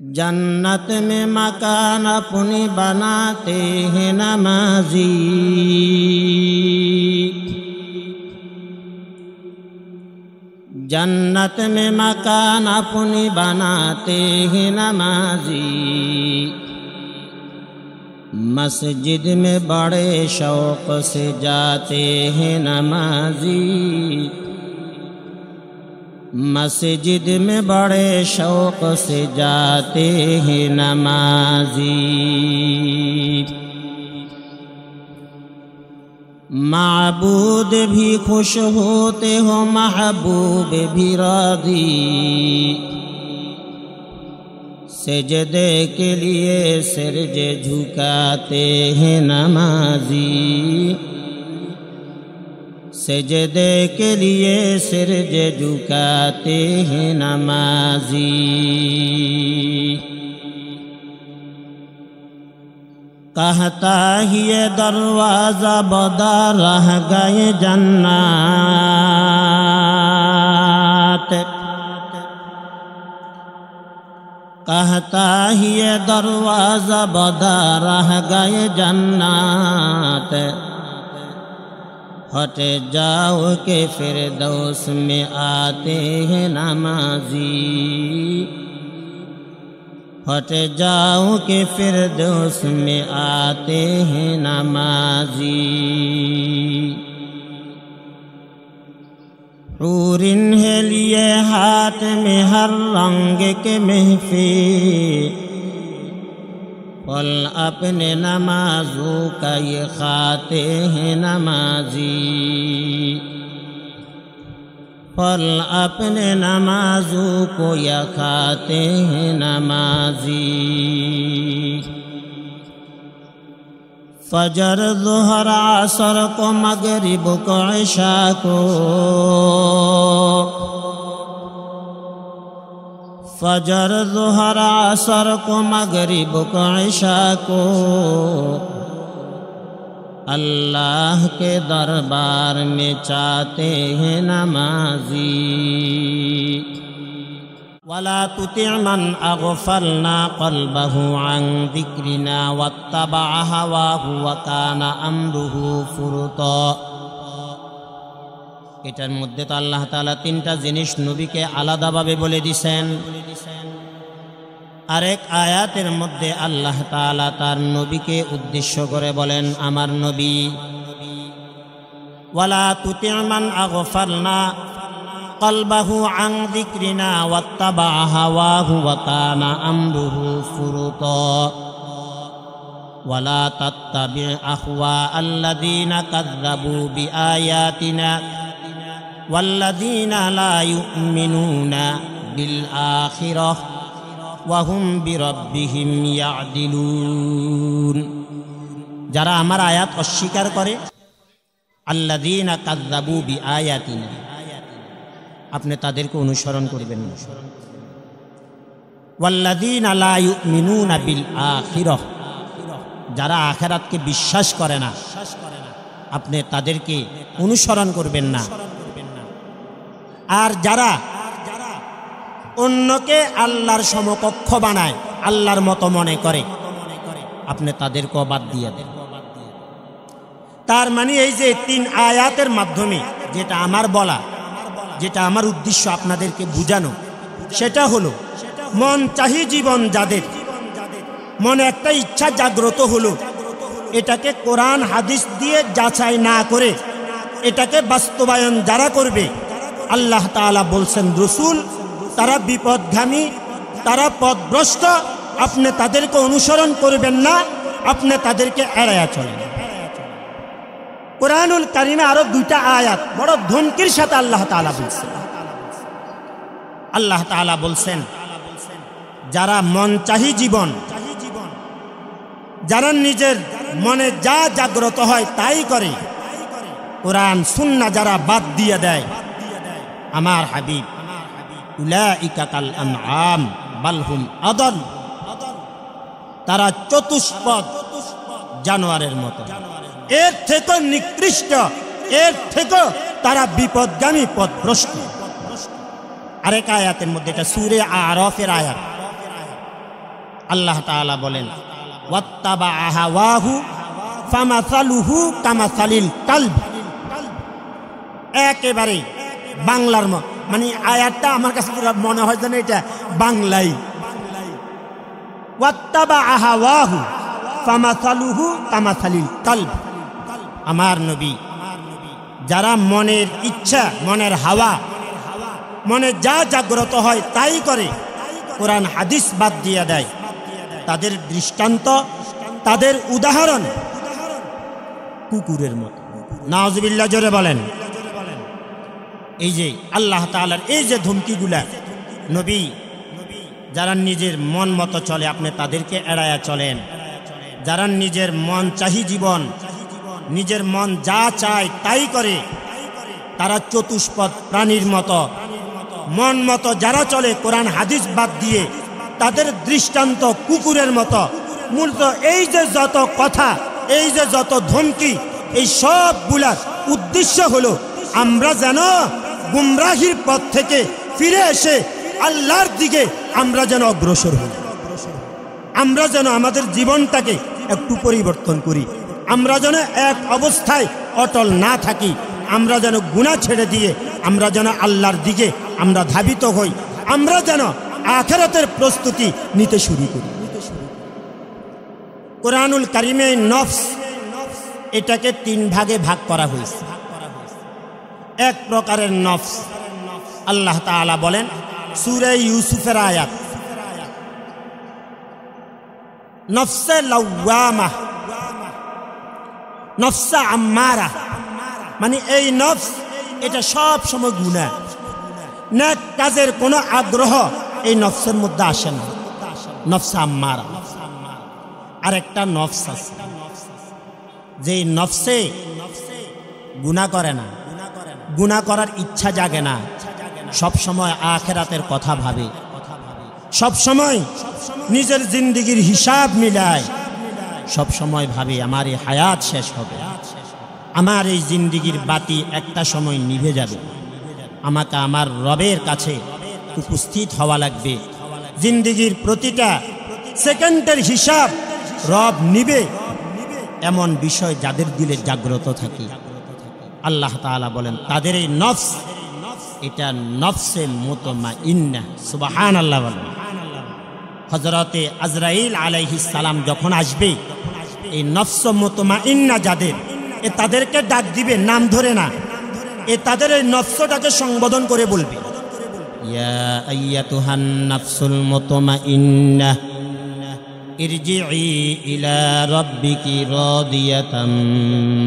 जन्नत में मकान अपनी बनाते हैं नमाजी, जन्नत में मकान अपनी बनाते हैं नमाजी। मस्जिद में बड़े शौक से जाते हैं नमाजी, मस्जिद में बड़े शौक से जाते हैं नमाजी। माबूद भी खुश होते हो महबूब भी राज़ी, सजदे के लिए सिरजे झुकाते हैं नमाजी, सजदे के लिए सिरजे झुकाते हैं नमाजी। कहता ही ये दरवाज़ा बदा रह गए जन्नत, कहता ही ये दरवाज़ा बदा रह गए जन्नत। हट जाओ के फिरदौस में आते हैं नमाजी, हट जाओ के फिरदौस में आते हैं नमाजी। हूरिन है लिए हाथ में हर रंग के महफिल, फल अपने नमाजों का ये खाते हैं नमाजी, फल अपने नमाजों को ये खाते हैं नमाजी। फजर ज़ुहर असर को मगरिब को इशा को, फजर ज़ुहर असर को मगरिब को इशा को अल्लाह के दरबार में चाहते हैं नमाजी। वला तुति मन अग़फलना क़ल्बहु अन ज़िक्रिना वत्तबअ हवाहु व काना अम्रुहु फुरुता। এটার মধ্যে তো আল্লাহ তাআলা তিনটা জিনিস নবীকে আলাদাভাবে বলে দিয়েছেন। আরেক আয়াতের মধ্যে আল্লাহ তাআলা তার নবীকে উদ্দেশ্য করে বলেন, আমার নবী ওয়ালা তুতি মান আग़ফালনা কলবাহু আন যিকরিনা ওয়াত্তাবা হাওয়াহু ওয়া কানা আমরুহু ফুরুতা ওয়ালা তাত্তাবি আহওয়া আল্লাযীনা কাযযাবু বিআয়াতিনা والذين لا يؤمنون بالآخرة وهم بربهم يعدلون। যারা আমার আয়াত অস্বীকার করে, আল্লাযীনা কাযযাবু বিআয়াতিনা, আপনি তাদেরকে অনুসরণ করবেন না। ওয়াল্লাযীনা লা ইউমিনুনা বিল আখিরাহ, যারা আখিরাতকে বিশ্বাস করে না, আপনি তাদেরকে অনুসরণ করবেন না। আর যারা অন্যকে আল্লাহর সমকক্ষ বানায়, আল্লাহর মতো মনে করে, আপনি তাদেরকেও বাদ দিয়ে দেন। তার মানে এই যে তিন আয়াতের মাধ্যমে যেটা আমার বলা, যেটা আমার উদ্দেশ্য আপনাদেরকে বুঝানো, সেটা হলো মন চাহি জীবন যাদের মনে একটা ইচ্ছা জাগ্রত হলো, এটাকে কোরআন হাদিস দিয়ে যাচাই না করে এটাকে বাস্তবায়ন যারা করবে, আল্লাহ তাআলা বলছেন রসুল তারা বিপদগামী, তারা পথভ্রষ্ট। আপনি তাদেরকে অনুসরণ করবেন না, আপনি তাদেরকে এড়ায়া চলেন। কুরআনুল কারীমে আরো দুইটা আয়াত বড় ধমকির সাথে আল্লাহ তাআলা বলছেন। আল্লাহ তাআলা বলছেন যারা মন চাহি জীবন, যারা নিজের মনে যা জাগ্রত হয় তাই করে, কোরআন সুন্নাহ যারা বাদ দিয়ে দেয়, আমার হাবিব উলাইকা কাল আনআম বাল হুম আদাল, তারা চতুষ্পদ জানোয়ারের মতো, এর থেকে নিকৃষ্ট, এর থেকে তারা বিপদগামী, পথভ্রষ্ট। আরেক আয়াতের মধ্যে, এটা সূরা আরাফের আয়াত, আল্লাহ তাআলা বলেন ওয়াত্তাবা আহাওয়াহু ফামাসালুহু কামাসালিল কালব। একেবারে বাংলার মানে আয়াতটা আমার কাছে মনে হয় যেন এটা বাংলাই। ওয়াত্তাবা আহাওয়াহু ফামাসালুহু কামাসালিল কালব। আমার নবী যারা মনের ইচ্ছা, মনের হাওয়া, মনে যা জাগ্রত হয় তাই করে, কোরআন হাদিস বাদ দিয়ে দেয়, তাদের দৃষ্টান্ত, তাদের উদাহরণ কুকুরের মতো। নাউজুবিল্লাহ, জোরে বলেন। এই যে আল্লাহ তাআলার এই যে ধমকিগুলা, নবী যারা নিজের মন মতো চলে আপনি তাদেরকে এড়ায়া চলেন। যারা নিজের মন চাহি জীবন, নিজের মন যা চায় তাই করে, তারা চতুষ্পদ প্রাণীর মতো, মন মতো যারা চলে কোরআন হাদিস বাদ দিয়ে, তাদের দৃষ্টান্ত কুকুরের মতো। মূলত এই যে যত কথা, এই যে যত ধমকি, এই সবগুলার উদ্দেশ্য হলো আমরা যেন গুমরাহির পথ থেকে ফিরে এসে আল্লাহর দিকে আমরা যেন অগ্রসর হই, আমরা যেন আমাদের জীবনটাকে একটু পরিবর্তন করি, আমরা যেন এক অবস্থায় অটল না থাকি, আমরা যেন গুনাহ ছেড়ে দিয়ে আমরা যেন আল্লাহর দিকে আমরা ধাবিত হই, আমরা যেন আখিরাতের প্রস্তুতি নিতে শুরু করি। কোরআনুল কারিমে নফস এটাকে 3 ভাগে ভাগ করা হয়েছে। এক প্রকারের নফস আল্লাহ তাআলা বলেন সূরা ইউসুফের আয়াত, নফসে লাওয়ামা, নফসে আম্মারা, মানে এই নফস এটা সব সময় গুনাহ, নেক কাজের কোনো আগ্রহ এই নফসের মধ্যে আসে না, নফসে আম্মারা। আর একটা নফস আছে যে নফসে গুনাহ করে না, গুনাহ করার ইচ্ছা জাগে না, সব সময় আখিরাতের কথা ভাবে, সব সময় নিজের জিন্দেগির হিসাব মিলায়, সব সময় ভাবে আমার এই হায়াত শেষ হবে, আমার এই জিন্দেগির বাতি একটা সময় নিভে যাবে, আমাকে আমার রবের কাছে উপস্থিত হওয়া লাগবে, জিন্দেগির প্রতিটা সেকেন্ডের হিসাব রব নিবে, এমন বিষয় যাদের দিলে জাগ্রত থাকে, আল্লাহ তাআলা বলেন তাদের এই নফস এটা নফসে মুতমাইন্নাহ। সুবহানাল্লাহ বলেন। হযরতে আজরাইল আলাইহিস সালাম যখন আসবে, এই নফস মুতমাইন্নাহ যাদের, এ তাদেরকে ডাক দিবে, নাম ধরে না, এ তাদের এই নফসটাকে সম্বোধন করে বলবে, ইয়া আইয়াতুহান নাফসুল মুতমাইন্নাহ ইরজিই ইলা রাব্বিকি রাদিয়াতাম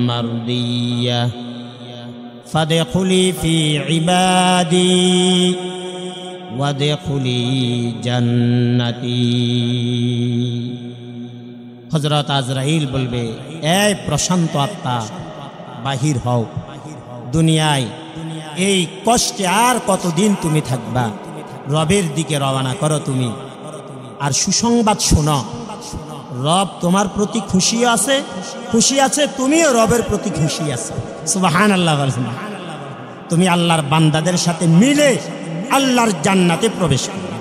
মারদিয়াহ ফাদখুলি ফি ইবাদি ওয়াদখুলি জান্নাতি। হযরত আজরাইল বলবে, এই প্রশান্ত আত্মা বাহির হও, দুনিয়ায় এই কষ্টে আর কতদিন তুমি থাকবা, রবের দিকে রওনা করো তুমি, আর সুসংবাদ শোনো, রব তোমার প্রতি খুশি আছে, তুমিও রবের প্রতি খুশি আছো। সুবহানাল্লাহ। তুমি আল্লাহর বান্দাদের সাথে মিলে আল্লাহর জান্নাতে প্রবেশ করবে।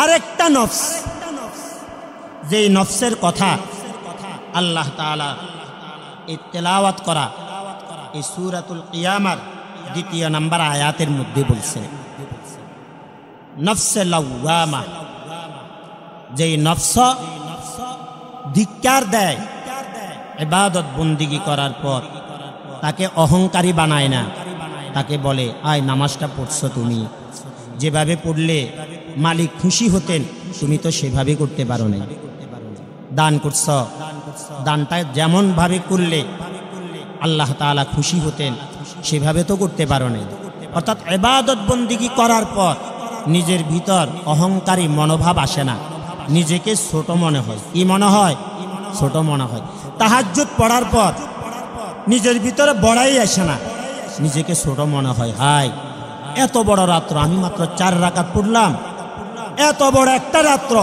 আরেকটা নফস, যেই নফসের কথা আল্লাহ তাআলা এই তেলাওয়াত করা এই সূরাতুল কিয়ামার 2 নম্বর আয়াতের মধ্যে বলছেন, নফসে লাওয়ামা, যেই নফস ধিক্কার দেয় ইবাদত বন্দিগি করার পর, তাকে অহংকারী বানায় না, তাকে বলে আয় নামাজটা পড়ছো, তুমি যেভাবে পড়লে মালিক খুশি হতেন তুমি তো সেভাবে করতে পারো না, দান করছ, দানটা যেমন ভাবে করলে আল্লাহ তাআলা খুশি হতেন সেভাবে তো করতে পারো না। অর্থাৎ ইবাদত বন্দিগি করার পর নিজের ভিতর অহংকারী মনোভাব আসে না, নিজেকে ছোট মনে হয়, কি মনে হয়? ছোট মনে হয়। তাহাজ্জুদ পড়ার পর নিজের ভিতরে বড়াই আসে না, নিজেকে ছোট মনে হয়, হাই এত বড় রাত্র আমি মাত্র 4 রাকাত পড়লাম, এত বড় একটা রাত্র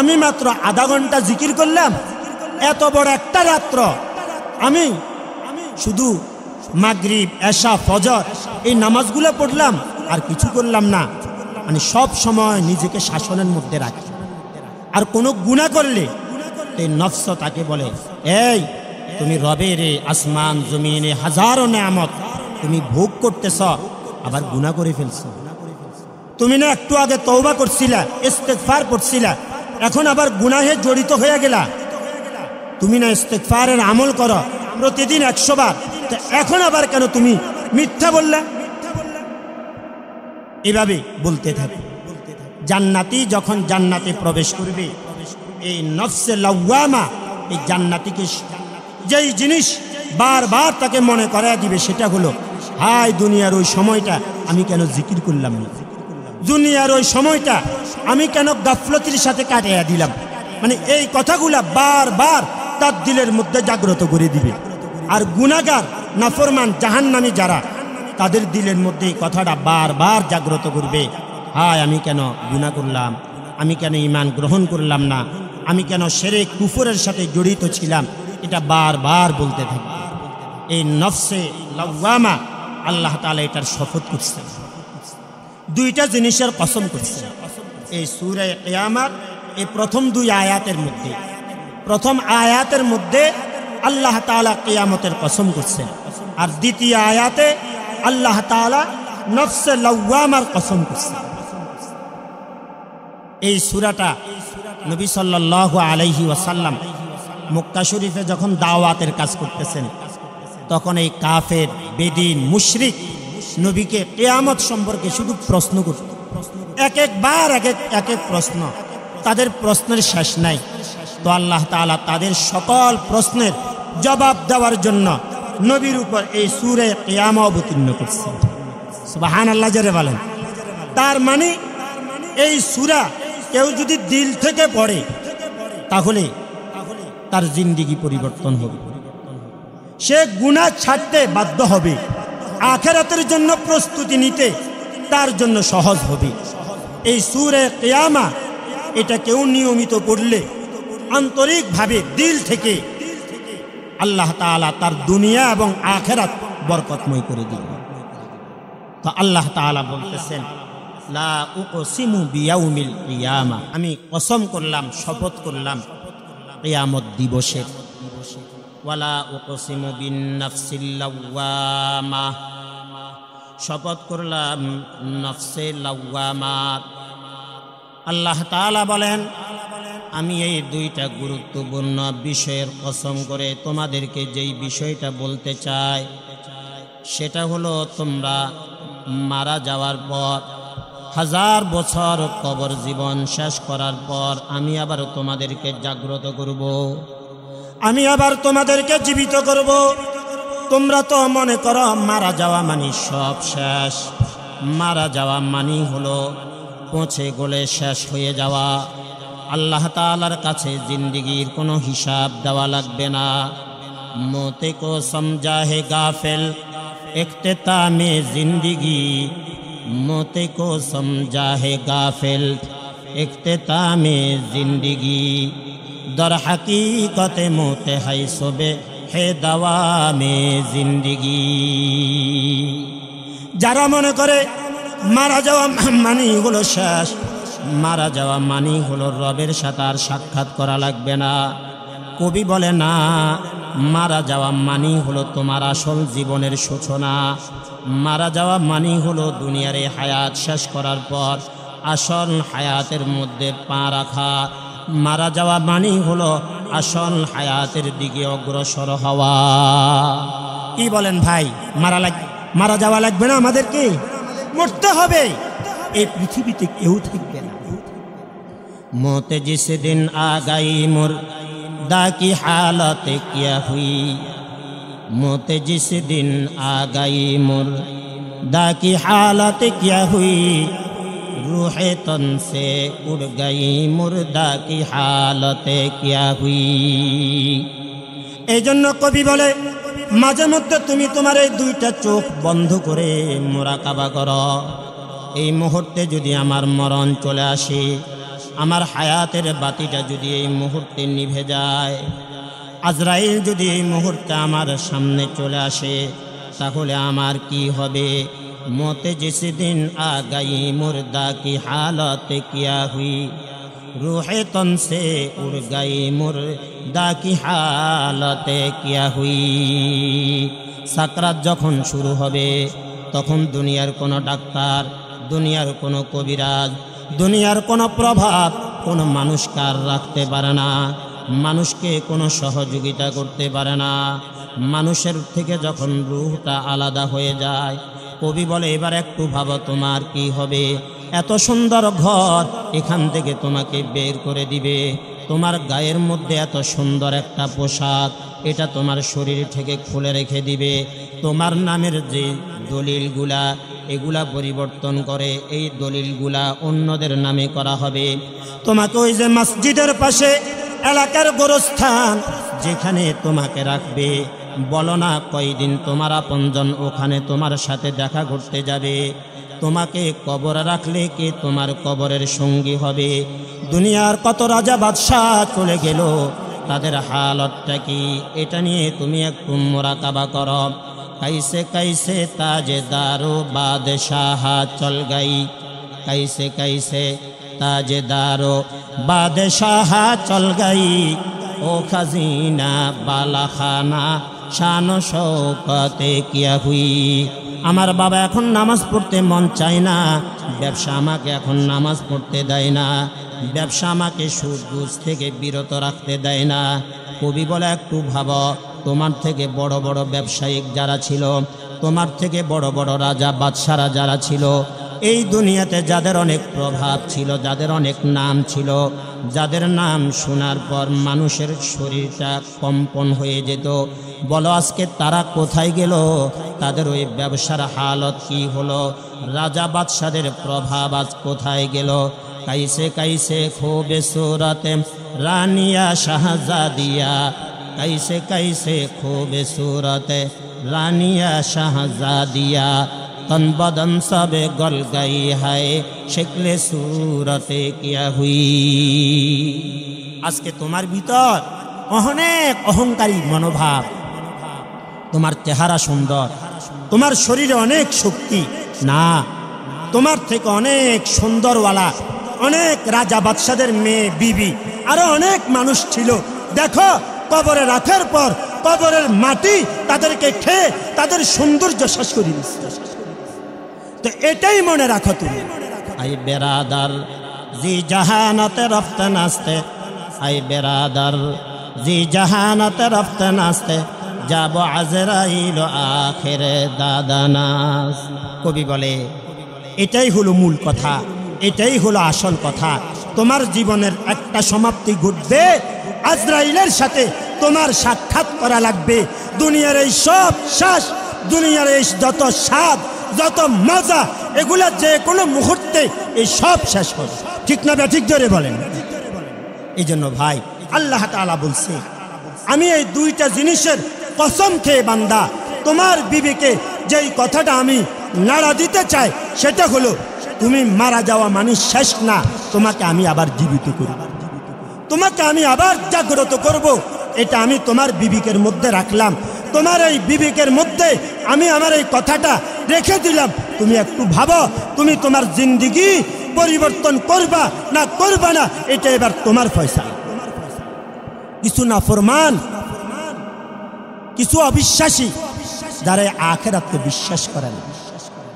আমি মাত্র আধা ঘন্টা জিকির করলাম, এত বড় একটা রাত্র আমি শুধু মাগরিব এশা ফজর এই নামাজগুলো পড়লাম আর কিছু করলাম না, মানে সব সময় নিজেকে শাসনের মধ্যে রাখে। আর কোনো গুনাহ করলে এই নফস তাকে বলে, এই তুমি রবের আসমান জমিনে হাজারো নেয়ামত তুমি ভোগ করতেছ, আবার গুনাহ করে ফেলছো। তুমি না একটু আগে তওবা করছিলা, ইস্তেগফার করছিলা, এখন আবার গুনাহে জড়িত হয়ে গেলা। তুমি না ইস্তেগফারের আমল করো প্রতিদিন 100 বার, তো এখন আবার কেন তুমি মিথ্যা বললা? এভাবে বলতে থাকে। জান্নাতি যখন জান্নাতে প্রবেশ করবে, এই নফসে লাওয়ামা এই জান্নাতিকে যেই জিনিস বারবার তাকে মনে করায় দিবে সেটা হলো, হায় দুনিয়ার ওই সময়টা আমি কেন জিকির করলাম না, দুনিয়ার ওই সময়টা আমি কেন গাফলতির সাথে কাটিয়ে দিলাম। মানে এই কথাগুলা বারবার তার দিলের মধ্যে জাগ্রত করে দিবে। আর গুনাহগার নাফরমান জাহান্নামী যারা, তাদের দিলের মধ্যে এই কথাটা বারবার জাগ্রত করবে, হায় আমি কেন গুনাহ করলাম, আমি কেন ঈমান গ্রহণ করলাম না, আমি কেন শিরক কুফরের সাথে জড়িত ছিলাম, এটা বারবার বলতে থাকবে। এই নফসে লাওয়ামা আল্লাহ তাআলা এটার শপথ করছেন, দুইটা জিনিসের কসম করছেন এই সূরা কিয়ামত এই প্রথম 2 আয়াতের মধ্যে। প্রথম আয়াতের মধ্যে আল্লাহ তাআলা কিয়ামতের কসম করছেন, আর দ্বিতীয় আয়াতে আল্লাহ তাআলা নফসে লাওয়ামার কসম করছেন। এই সূরাটা নবী সাল্লাল্লাহু আলাইহি ওয়াসাল্লাম মক্কা শরীফে যখন দাওয়াতের কাজ করতেছেন, তখন এই কাফের বেদিন মুশরিক নবীকে কিয়ামত সম্পর্কে শুধু প্রশ্ন করত। এক এক প্রশ্ন, তাদের প্রশ্নের শেষ নাই। তো আল্লাহ তাআলা তাদের সকল প্রশ্নের জবাব দেওয়ার জন্য নবীর উপর এই সূরা কিয়ামত অবতীর্ণ করছেন। সুবহানাল্লাহ জোরে বলেন। তার মানে এই সূরা কেউ যদি দিল থেকে পড়ে তাহলে তার জিন্দেগি পরিবর্তন হবে, সে গুনাহ ছাড়তে বাধ্য হবে, আখিরাতের জন্য প্রস্তুতি নিতে তার জন্য সহজ হবে। এই সূরা কিয়ামত এটা কেউ নিয়মিত পড়লে আন্তরিকভাবে দিল থেকে আল্লাহ তাআলা তার দুনিয়া এবং আখিরাত বরকতময় করে দিবেন। তো আল্লাহ তাআলা বলতেছেন, লা উকসিমু বিয়াউমিল কিয়ামা, আমি কসম করলাম, শপথ করলাম কিয়ামত দিবসের। ওয়ালা উকসিমু বিন নাফসিল লাওয়ামা, শপথ করলাম নফসে লাওয়ামা। আল্লাহ তাআলা বলেন, আমি এই দুইটা গুরুত্বপূর্ণ বিষয়ের কসম করে তোমাদেরকে যেই বিষয়টা বলতে চাই সেটা হলো, তোমরা মারা যাওয়ার পর 1000 বছর কবর জীবন শেষ করার পর আমি আবার তোমাদেরকে জাগ্রত করব, আমি আবার তোমাদেরকে জীবিত করব। তোমরা তো মনে করো মারা যাওয়া মানে সব শেষ, মারা যাওয়া মানে হলো পচে গলে শেষ হয়ে যাওয়া। আল্লাহ তাআলার কাছে জিন্দেগির কোনো হিসাব দেওয়া লাগবে না। মौते को समझा है गाफिल इख्तितामे जिंदगी, मौते को समझा है गाफिल इख्तितामे जिंदगी, दर हकीकत मौत है सुबह है दवामे जिंदगी। যারা মনে করে মারা যাওয়া মানে হলো শেষ, মারা যাওয়া মানে হলো রবের সাথে আর সাক্ষাৎ করা লাগবে না, কবি বলে না, মারা যাওয়া মানে হলো তোমার আসল জীবনের সূচনা, মারা যাওয়া মানে হলো দুনিয়ার এই হায়াত শেষ করার পর আসল হায়াতের মধ্যে পা রাখা, মারা যাওয়া মানে হলো আসল হায়াতের দিকে অগ্রসর হওয়া। কি বলেন ভাই, মারা যাওয়া লাগবে না? আমাদেরকে মরতে হবে, এই পৃথিবীতে কেউ থাকবে না। मौत जिस दिन आ गई मुर्दा की हालत क्या हुई, मौत जिस दिन आ गई मुर्दा की हालत क्या हुई, रूह तन से उड़ गई मुर्दा की हालत क्या हुई। এই জন্য কবি বলে, মাঝে মধ্যে তুমি তোমার এই দুইটা চোখ বন্ধ করে মুরাকাবা করো। এই মুহূর্তে যদি আমার মরণ চলে আসে, আমার হায়াতের বাতিটা যদি এই মুহূর্তে নিভে যায়, আজরাইল যদি এই মুহূর্তে আমার সামনে চলে আসে, তাহলে আমার কি হবে? मौत जिस दिन आ गई मुर्दा की हालत क्या हुई रूह तन से उड़ गई मुर्दा की हालत क्या हुई। সাকরাত যখন শুরু হবে তখন দুনিয়ার কোনো ডাক্তার, দুনিয়ার কোনো কবিরাজ, দুনিয়ার কোনো প্রভাব কোনো মানুষকে আর রাখতে পারে না, মানুষকে কোনো সহযোগিতা করতে পারে না। মানুষের থেকে যখন রূহটা আলাদা হয়ে যায়, কবি বলে এবার একটু ভাবো তোমার কি হবে। এত সুন্দর ঘর, এখান থেকে তোমাকে বের করে দিবে। তোমার গায়ের মধ্যে এত সুন্দর একটা পোশাক, এটা তোমার শরীর থেকে খুলে রেখে দিবে। তোমার নামের যে দলিলগুলা, এগুলা পরিবর্তন করে এই দলিলগুলা অন্যদের নামে করা হবে। তোমাকে ওই যে মসজিদের পাশে এলাকার গোরস্থান যেখানে তোমাকে রাখবে, বলো না কয়দিন তোমার আপনজন ওখানে তোমার সাথে দেখা করতে যাবে। তোমাকে কবরে রাখলে কে তোমার কবরের সঙ্গী হবে। দুনিয়ার কত রাজা বাদশাহ চলে গেল, তাদের হালতটা কি, এটা নিয়ে তুমি একটু মোরাকাবা করো। कैसे कैसे ताजेदारो बादशाह चल गई, कैसे कैसे ताजेदारो बादशाह चल गई, ओ खजीना बाला खाना शान शौकते किया हुई। আমার বাবা এখন নামাজ পড়তে মন চায় না, ব্যবসা আমাকে এখন নামাজ পড়তে দেয় না, ব্যবসা আমাকে সুদ ঘুষ থেকে বিরত রাখতে দেয় না। কবি বলে একটু ভাবো, তোমার থেকে বড় বড় ব্যবসায়িক যারা ছিল, তোমার থেকে বড় বড় রাজা বাদশারা যারা ছিল, এই দুনিয়াতে যাদের অনেক প্রভাব ছিল, যাদের অনেক নাম ছিল, যাদের নাম শোনার পর মানুষের শরীরটা কম্পন হয়ে যেত, বলো আজকে তারা কোথায় গেল? তাদের ওই ব্যবসার হালত কি হলো? রাজা বাদশাদের প্রভাব আজ কোথায় গেল? कैसे कैसे खूबे सूरत रानिया शहजादिया, कैसे कैसे खूबे सूरत रानिया शहजादिया, तन बदन सब गल गई है शक्ल सूरत क्या हुई। আজকে তোমার ভিতর অনেক অহংকারী মনোভাব, তোমার চেহারা সুন্দর, তোমার শরীরে অনেক শক্তি, না তোমার থেকে অনেক সুন্দরওয়ালা অনেক রাজা বাদশাদের মেয়ে বিবি আরো অনেক মানুষ ছিল। দেখো কবরে রাখার পর কবরের মাটি তাদেরকে খেয়ে তাদের সৌন্দর্য শেষ করে দিচ্ছে। তো এটাই মনে রাখো তুমি। আই বেরাদার জি জাহানাতে রফতে নাচতে, আই বেরাদার জি জাহানাতে রফতে নাচতে, যাব আজরাইল আখেরে দাদানাস। কবি বলে এটাই হলো মূল কথা, এটাই হলো আসল কথা। তোমার জীবনের একটা সমাপ্তি ঘটবে, আজরাইলের সাথে তোমার সাক্ষাৎ করা লাগবে। দুনিয়ার এই সব শ্বাস, দুনিয়ার এই যত স্বাদ, যত মজা, এগুলা যে কোনো মুহূর্তে এই সব শেষ হবে। ঠিক না ঠিক জোরে বলেন। এই জন্য ভাই আল্লাহ তাআলা বলছে, আমি এই দুইটা জিনিসের কসম খেয়ে বান্দা তোমার বিবেকে যেই কথাটা আমি নাড়া দিতে চাই, সেটা হলো তুমি মারা যাওয়া মানুষ শেষ না, তোমাকে আমি আবার জীবিত করব, তোমাকে আমি আবার জাগ্রত করব। এটা আমি তোমার বিবেকের মধ্যে রাখলাম, তোমার এই বিবেকের মধ্যে আমি আমার এই কথাটা রেখে দিলাম। তুমি একটু ভাবো, তুমি তোমার জিন্দেগি পরিবর্তন করবা না করবা না, এটা এবার তোমার ফয়সালা। কিছু নাফরমান, কিছু অবিশ্বাসী যারা আখিরাতকে বিশ্বাস করে না,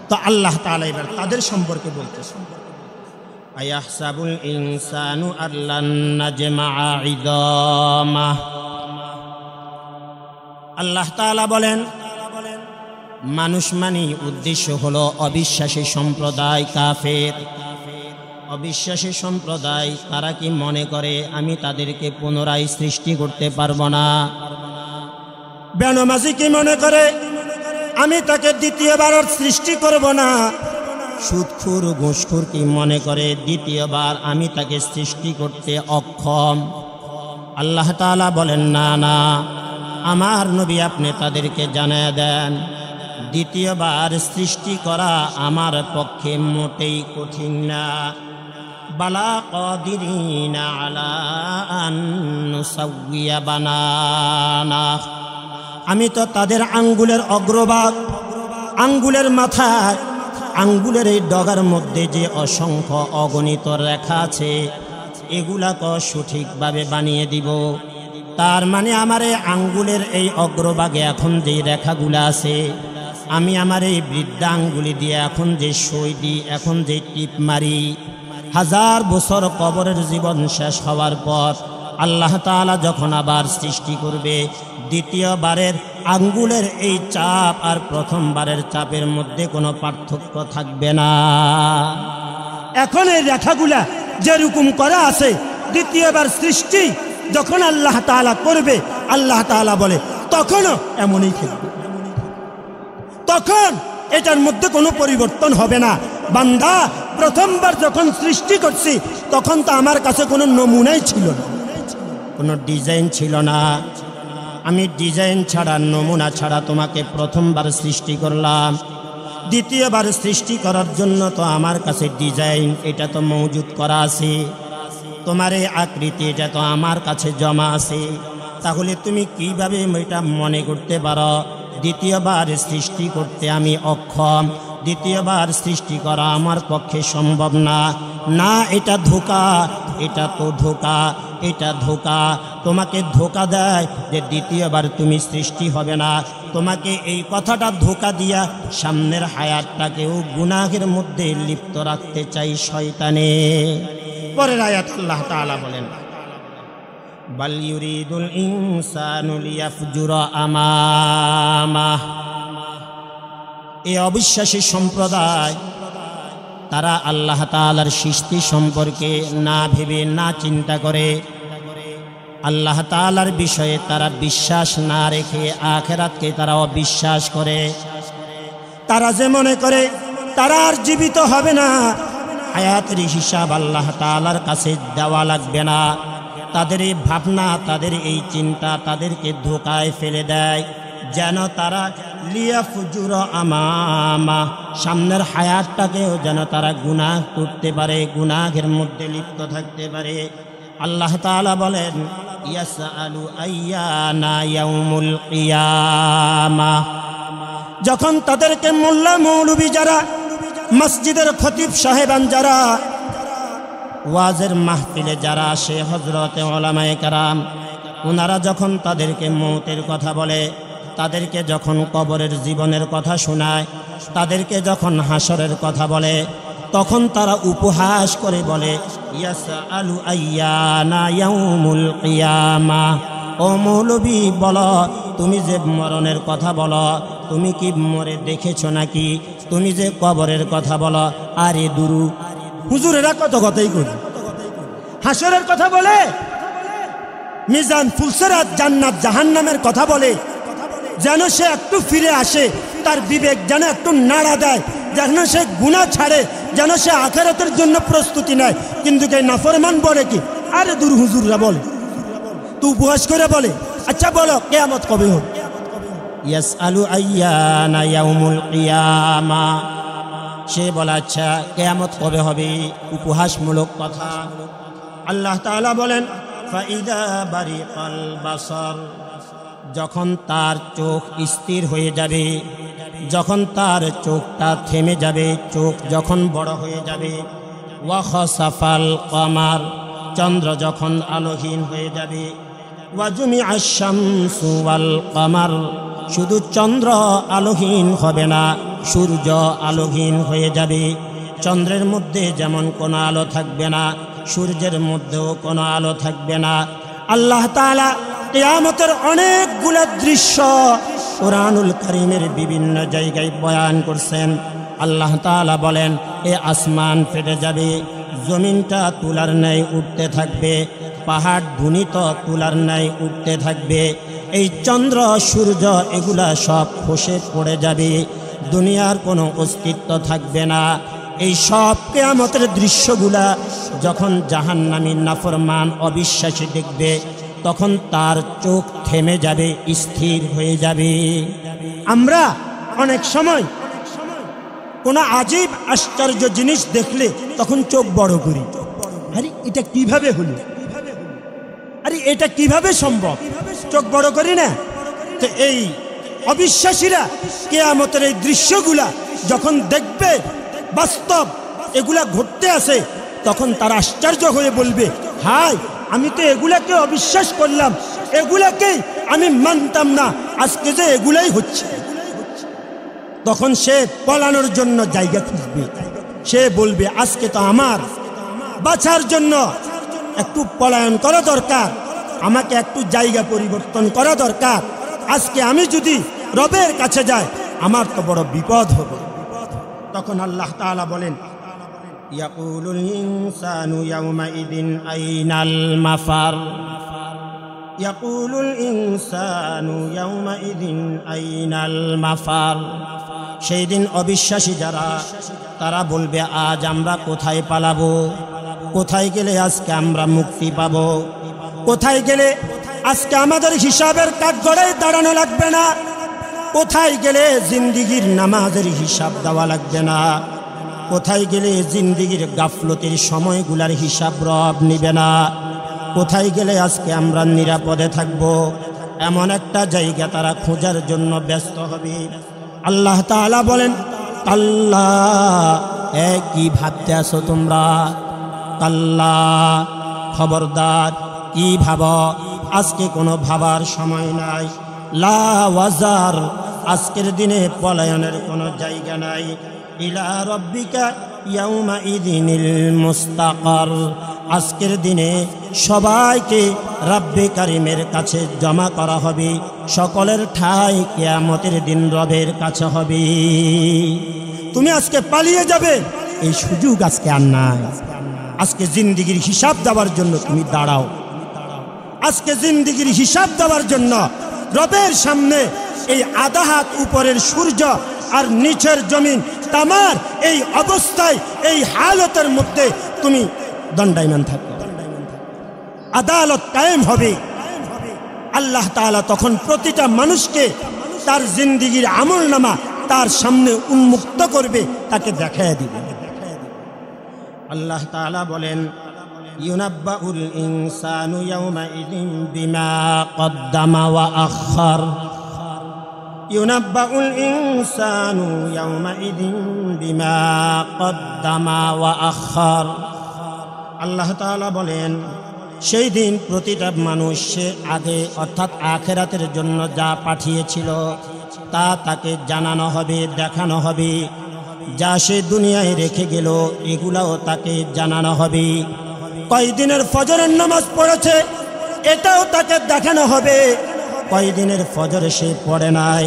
তো আল্লাহ তাআলা এবার তাদের সম্পর্কে বলতেছেন, আয়াহসাবুল ইনসানু আল্লান নাজমাআ ইদামা। আল্লাহ তাআলা বলেন মানুষ মানে উদ্দেশ্য হলো অবিশ্বাসী সম্প্রদায়, কাফের অবিশ্বাসী সম্প্রদায়। তারা কি মনে করে আমি তাদেরকে পুনরায় সৃষ্টি করতে পারবো না? বেনামাজি কি মনে করে আমি তাকে দ্বিতীয়বার সৃষ্টি করব না? সুদখোর ঘুষখোর কি মনে করে দ্বিতীয়বার আমি তাকে সৃষ্টি করতে অক্ষম? আল্লাহ তাআলা বলেন না না, আমার নবী আপনি তাদেরকে জানায় দেন দ্বিতীয়বার সৃষ্টি করা আমার পক্ষে মোটেই কঠিন না। বালা কাদিরিনা আলা আন নুসাউইয়া বানানা, আমি তো তাদের আঙ্গুলের অগ্রভাগ, আঙ্গুলের মাথায় আঙ্গুলের এই ডগার মধ্যে যে অসংখ্য অগণিত রেখা আছে এগুলাকে সঠিকভাবে বানিয়ে দিব। তার মানে আমার এই আঙ্গুলের এই অগ্রভাগে এখন যে রেখাগুলো আছে, আমি আমার এই বৃদ্ধা আঙ্গুলি দিয়ে এখন যে সই দিই, এখন যে টিপ মারি, 1000 বছর কবরের জীবন শেষ হওয়ার পর আল্লাহ তাআলা যখন আবার সৃষ্টি করবে, দ্বিতীয়বারের আঙ্গুলের এই চাপ আর প্রথমবারের চাপের মধ্যে কোনো পার্থক্য থাকবে না। এখন এই রেখাগুলা যেরকম করা আছে, দ্বিতীয়বার সৃষ্টি যখন আল্লাহ তাআলা করবে, আল্লাহ তাআলা বলে তখনও এমনই থাকবে, তখন এটার মধ্যে কোনো পরিবর্তন হবে না। বান্দা, প্রথমবার যখন সৃষ্টি করছি তখন তো আমার কাছে কোনো নমুনাই ছিল না, কোনো ডিজাইন ছিল না। আমি ডিজাইন ছাড়া, নমুনা ছাড়া তোমাকে প্রথমবার সৃষ্টি করলাম। দ্বিতীয়বার সৃষ্টি করার জন্য তো আমার কাছে ডিজাইন এটা তো মজুদ করা আছে, তোমার এই আকৃতি এটা তো আমার কাছে জমা আছে। তাহলে তুমি কিভাবে এটা মনে করতে পারো দ্বিতীয়বার সৃষ্টি করতে আমি অক্ষম, দ্বিতীয়বার সৃষ্টি করা আমার পক্ষে সম্ভব না? না, এটা ধোঁকা, এটা তো ধোঁকা, এটা ধোঁকা। তোমাকে ধোঁকা দেয় যে দ্বিতীয়বার তুমি সৃষ্টি হবে না। তোমাকে এই কথাটা ধোঁকা দিয়া সামনের হায়াতটাকেও গুনাহের মধ্যে লিপ্ত রাখতে চাই শয়তানে। পরের আয়াত আল্লাহ তাআলা বলেন, বাল ইউরিদুল ইনসানু লিয়াফজুরা আমামাহ। এই অবিশ্বাসী সম্প্রদায় তারা আল্লাহ তাআলার সৃষ্টি সম্পর্কে না ভেবে, না চিন্তা করে, আল্লাহ তাআলার বিষয়ে তারা বিশ্বাস না রেখে আখিরাতকে তারা অবিশ্বাস করে। তারা যে মনে করে তারা আর জীবিত হবে না, হায়াতের হিসাব আল্লাহ তাআলার কাছে দেওয়া লাগবে না। তাদের এই ভাবনা, তাদের এই চিন্তা তাদেরকে ধোঁকায় ফেলে দেয়, যেন তারা লিয়াফজুর আমামা, সামনের হায়াতটাকেও যেন তারা গুনাহ করতে পারে, গুনাহের মধ্যে লিপ্ত থাকতে পারে। আল্লাহ তাআলা বলেন, ইয়াসআলু আইয়ানা ইয়াউমুল কিয়ামা। যখন তাদেরকে মোল্লা মৌলবি যারা, মসজিদের খতিব সাহেবান যারা, ওয়াজের মাহফিলে যারা আসে, হযরতে উলামায়ে কেরাম, ওনারা যখন তাদেরকে মৌতের কথা বলে, তাদেরকে যখন কবরের জীবনের কথা শোনায়, তাদেরকে যখন হাসরের কথা বলে, তখন তারা উপহাস করে বলে, ইয়াসআলু আইয়ানা ইয়াউমুল কিয়ামা। ও মৌলবী, বলো, তুমি যে মরণের কথা বলো, তুমি কি মরে দেখেছো নাকি? তুমি যে কবরের কথা বলো, আরে দুরু, হুজুরেরা কত কথাই করে, হাসরের কথা বলে, মিজান ফুলসেরাত, জান্নাত জাহান্নামের কথা বলে, যেন সে একটু ফিরে আসে, তার বিবেক যেন একটু নাড়া দেয়, যেন সে গুনাহ ছাড়ে, যেন সে আখিরাতের জন্য প্রস্তুতি নেয়। কিন্তু এই নাফরমান বলে কি, আরে দূর, হুজুররা বলে, তুই উপহাস করে বলে, আচ্ছা বলো কিয়ামত কবে হবে? ইয়াসআলু আইয়ানা ইয়াউমুল কিয়ামা। সে বলে আচ্ছা কিয়ামত কবে হবে, উপহাসমূলক কথা। আল্লাহ তাআলা বলেন, ফাইদা বারিকাল বাসার। যখন তার চোখ স্থির হয়ে যাবে, যখন তার চোখটা থেমে যাবে, চোখ যখন বড় হয়ে যাবে, ওয়া খাসাফাল কমার, চন্দ্র যখন আলোহীন হয়ে যাবে, ওয়া জুমিআশ শামসু ওয়াল কমার, শুধু চন্দ্র আলোহীন হবে না, সূর্য আলোহীন হয়ে যাবে। চন্দ্রের মধ্যে যেমন কোনো আলো থাকবে না, সূর্যের মধ্যেও কোনো আলো থাকবে না। আল্লাহ তাআলা কিয়ামতের অনেকগুলো দৃশ্য কুরআনুল কারীমের বিভিন্ন জায়গায় বয়ান করছেন। আল্লাহ তাআলা বলেন, এ আসমান ফেটে যাবে, জমিনটা তুলার ন্যায় উঠতে থাকবে, পাহাড় ধুনিত তুলার ন্যায় উঠতে থাকবে, এই চন্দ্র সূর্য এগুলা সব খসে পড়ে যাবে, দুনিয়ার কোনো অস্তিত্ব থাকবে না। এই সব কিয়ামতের দৃশ্যগুলা যখন জাহান্নামী নাফরমান অবিশ্বাসী দেখবে, তখন তার চোখ থেমে যাবে, স্থির হয়ে যাবে। আমরা অনেক সময় কোনো আজীব আশ্চর্য জিনিস দেখলে তখন চোখ বড় করি, আরে এটা কিভাবে হলো, আরে এটা কিভাবে সম্ভব, চোখ বড় করি না? তো এই অবিশ্বাসীরা কিয়ামতের এই দৃশ্যগুলা যখন দেখবে, বাস্তব এগুলা ঘটতে আছে, তখন তারা আশ্চর্য হয়ে বলবে, হায় আমি তো এগুলাকে অবিশ্বাস করলাম, এগুলাকেই আমি মানতাম না, আজকে যে এগুলাই হচ্ছে। তখন সে পলানোর জন্য জায়গা খুঁজবে, সে বলবে আজকে তো আমার বাঁচার জন্য একটু পলায়ন করা দরকার, আমাকে একটু জায়গা পরিবর্তন করা দরকার। আজকে আমি যদি রবের কাছে যাই আমার তো বড় বিপদ হবে। তখন আল্লাহ তাআলা বলেন, ইয়াকুলুল ইনসানু ইয়াউমাইদিন আইনাল মাফার, ইয়াকুলুল ইনসানু ইয়াউমাইদিন আইনাল মাফার। সেই দিন অবিশ্বাসী যারা, তারা বলবে আজ আমরা কোথায় পালাবো, কোথায় গেলে আজকে আমরা মুক্তি পাবো, কোথায় গেলে আজকে আমাদের হিসাবের কাঠগড়ায় দাঁড়ানো লাগবে না, কোথায় গেলে জিন্দিগির নামাজের হিসাব দেওয়া লাগবে না, কোথায় গেলে জিন্দিগির গাফলতির সময়গুলার হিসাব রব নিবে না, কোথায় গেলে আজকে আমরা নিরাপদে থাকব, এমন একটা জায়গা তারা খোঁজার জন্য ব্যস্ত হবে। আল্লাহ তাআলা বলেন, কাল্লা, কি ভাবতে আছো তোমরা? কাল্লা, খবরদার, কি ভাবো? আজকে কোনো ভাবার সময় নাই। লা ওয়াজার, আজকের দিনে পলায়নের কোনো জায়গা নাই। ইলা রব্বিকা ইয়াউমাইদিনিল মুস্তাকার, আজকের দিনে সবাইকে রব্বে কারিমের কাছে জমা করা হবে, সকলের ঠাঁই কিয়ামতের দিন রবের কাছে হবে। তুমি আজকে পালিয়ে যাবে এই সুযোগ আজকে আর নাই। আজকে জিন্দিগির হিসাব দেওয়ার জন্য তুমি দাঁড়াও, আজকে জিন্দিগির হিসাব দেওয়ার জন্য রবের সামনে এই আধা হাত উপরের সূর্য আর নিচের জমিন তামার এই অবস্থায়, এই হালতের মধ্যে তুমি দণ্ডায়মান থাকবে, আদালত কায়েম হবে। আল্লাহ তাআলা তখন প্রতিটা মানুষকে তার জিন্দিগির আমলনামা তার সামনে উন্মুক্ত করবে, তাকে দেখায় দিবে। আল্লাহ তাআলা বলেন, ইউনাব্বাউল ইনসানু ইয়াউমাইদিন বিমা কদ্দামা ওয়া আখার, ইউনাব্বাউল ইনসানু ইয়াউমাইদিন বিমা কদ্দামা ওয়া আখার। আল্লাহ তাআলা বলেন, সেই দিন প্রতিটা মানুষ সে আগে অর্থাৎ আখিরাতের জন্য যা পাঠিয়েছিল তা তাকে জানানো হবে, দেখানো হবে। যা সে দুনিয়ায় রেখে গেল এগুলাও তাকে জানানো হবে। কয়দিনের ফজরের নামাজ পড়েছে এটাও তাকে দেখানো হবে, কয়দিনের ফজর সে পড়ে নাই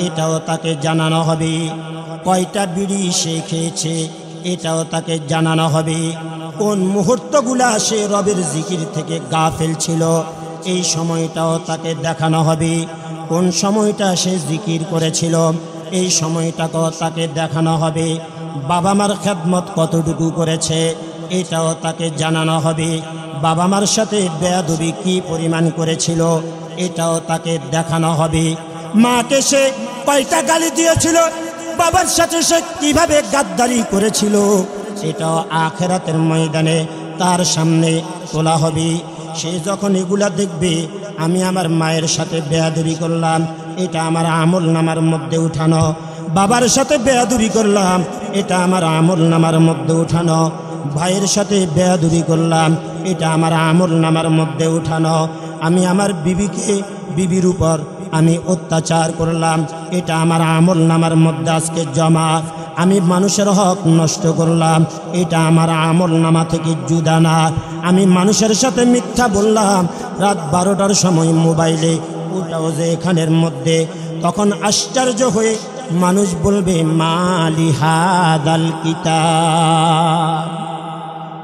এটাও তাকে জানানো হবে, কয়টা বিড়ি সে খেয়েছে এটাও তাকে জানানো হবে, কোন মুহূর্তগুলা সে রবের জিকির থেকে গাফেল ছিল এই সময়টাও তাকে দেখানো হবে, কোন সময়টা সে জিকির করেছিল এই সময়টাকেও তাকে দেখানো হবে, বাবা মার খেদমত কতটুকু করেছে এটাও তাকে জানানো হবে, বাবা মার সাথে বেয়াদবি কি পরিমাণ করেছিল এটাও তাকে দেখানো হবে, মাকে সে কয়টা গালি দিয়েছিল, বাবার সাথে সে কিভাবে গাদ্দারি করেছিল এটাও আখিরাতের ময়দানে তার সামনে তোলা হবে। সে যখন এগুলা দেখবে, আমি আমার মায়ের সাথে বেয়াদবি করলাম এটা আমার আমল নামার মধ্যে উঠানো, বাবার সাথে বেয়াদবি করলাম এটা আমার আমল নামার মধ্যে উঠানো, ভাইয়ের সাথে বেয়াদবি করলাম এটা আমার আমল নামার মধ্যে উঠানো, আমি আমার বিবির উপর আমি অত্যাচার করলাম এটা আমার আমল নামার মধ্যে আজকে জমা, আমি মানুষের হক নষ্ট করলাম এটা আমার আমল নামা থেকে জুদা না, আমি মানুষের সাথে মিথ্যা বললাম রাত 12টার সময় মোবাইলে ওটাও যে এখানের মধ্যে। তখন আশ্চর্য হয়ে মানুষ বলবে, মালি হাদাল কিতাব,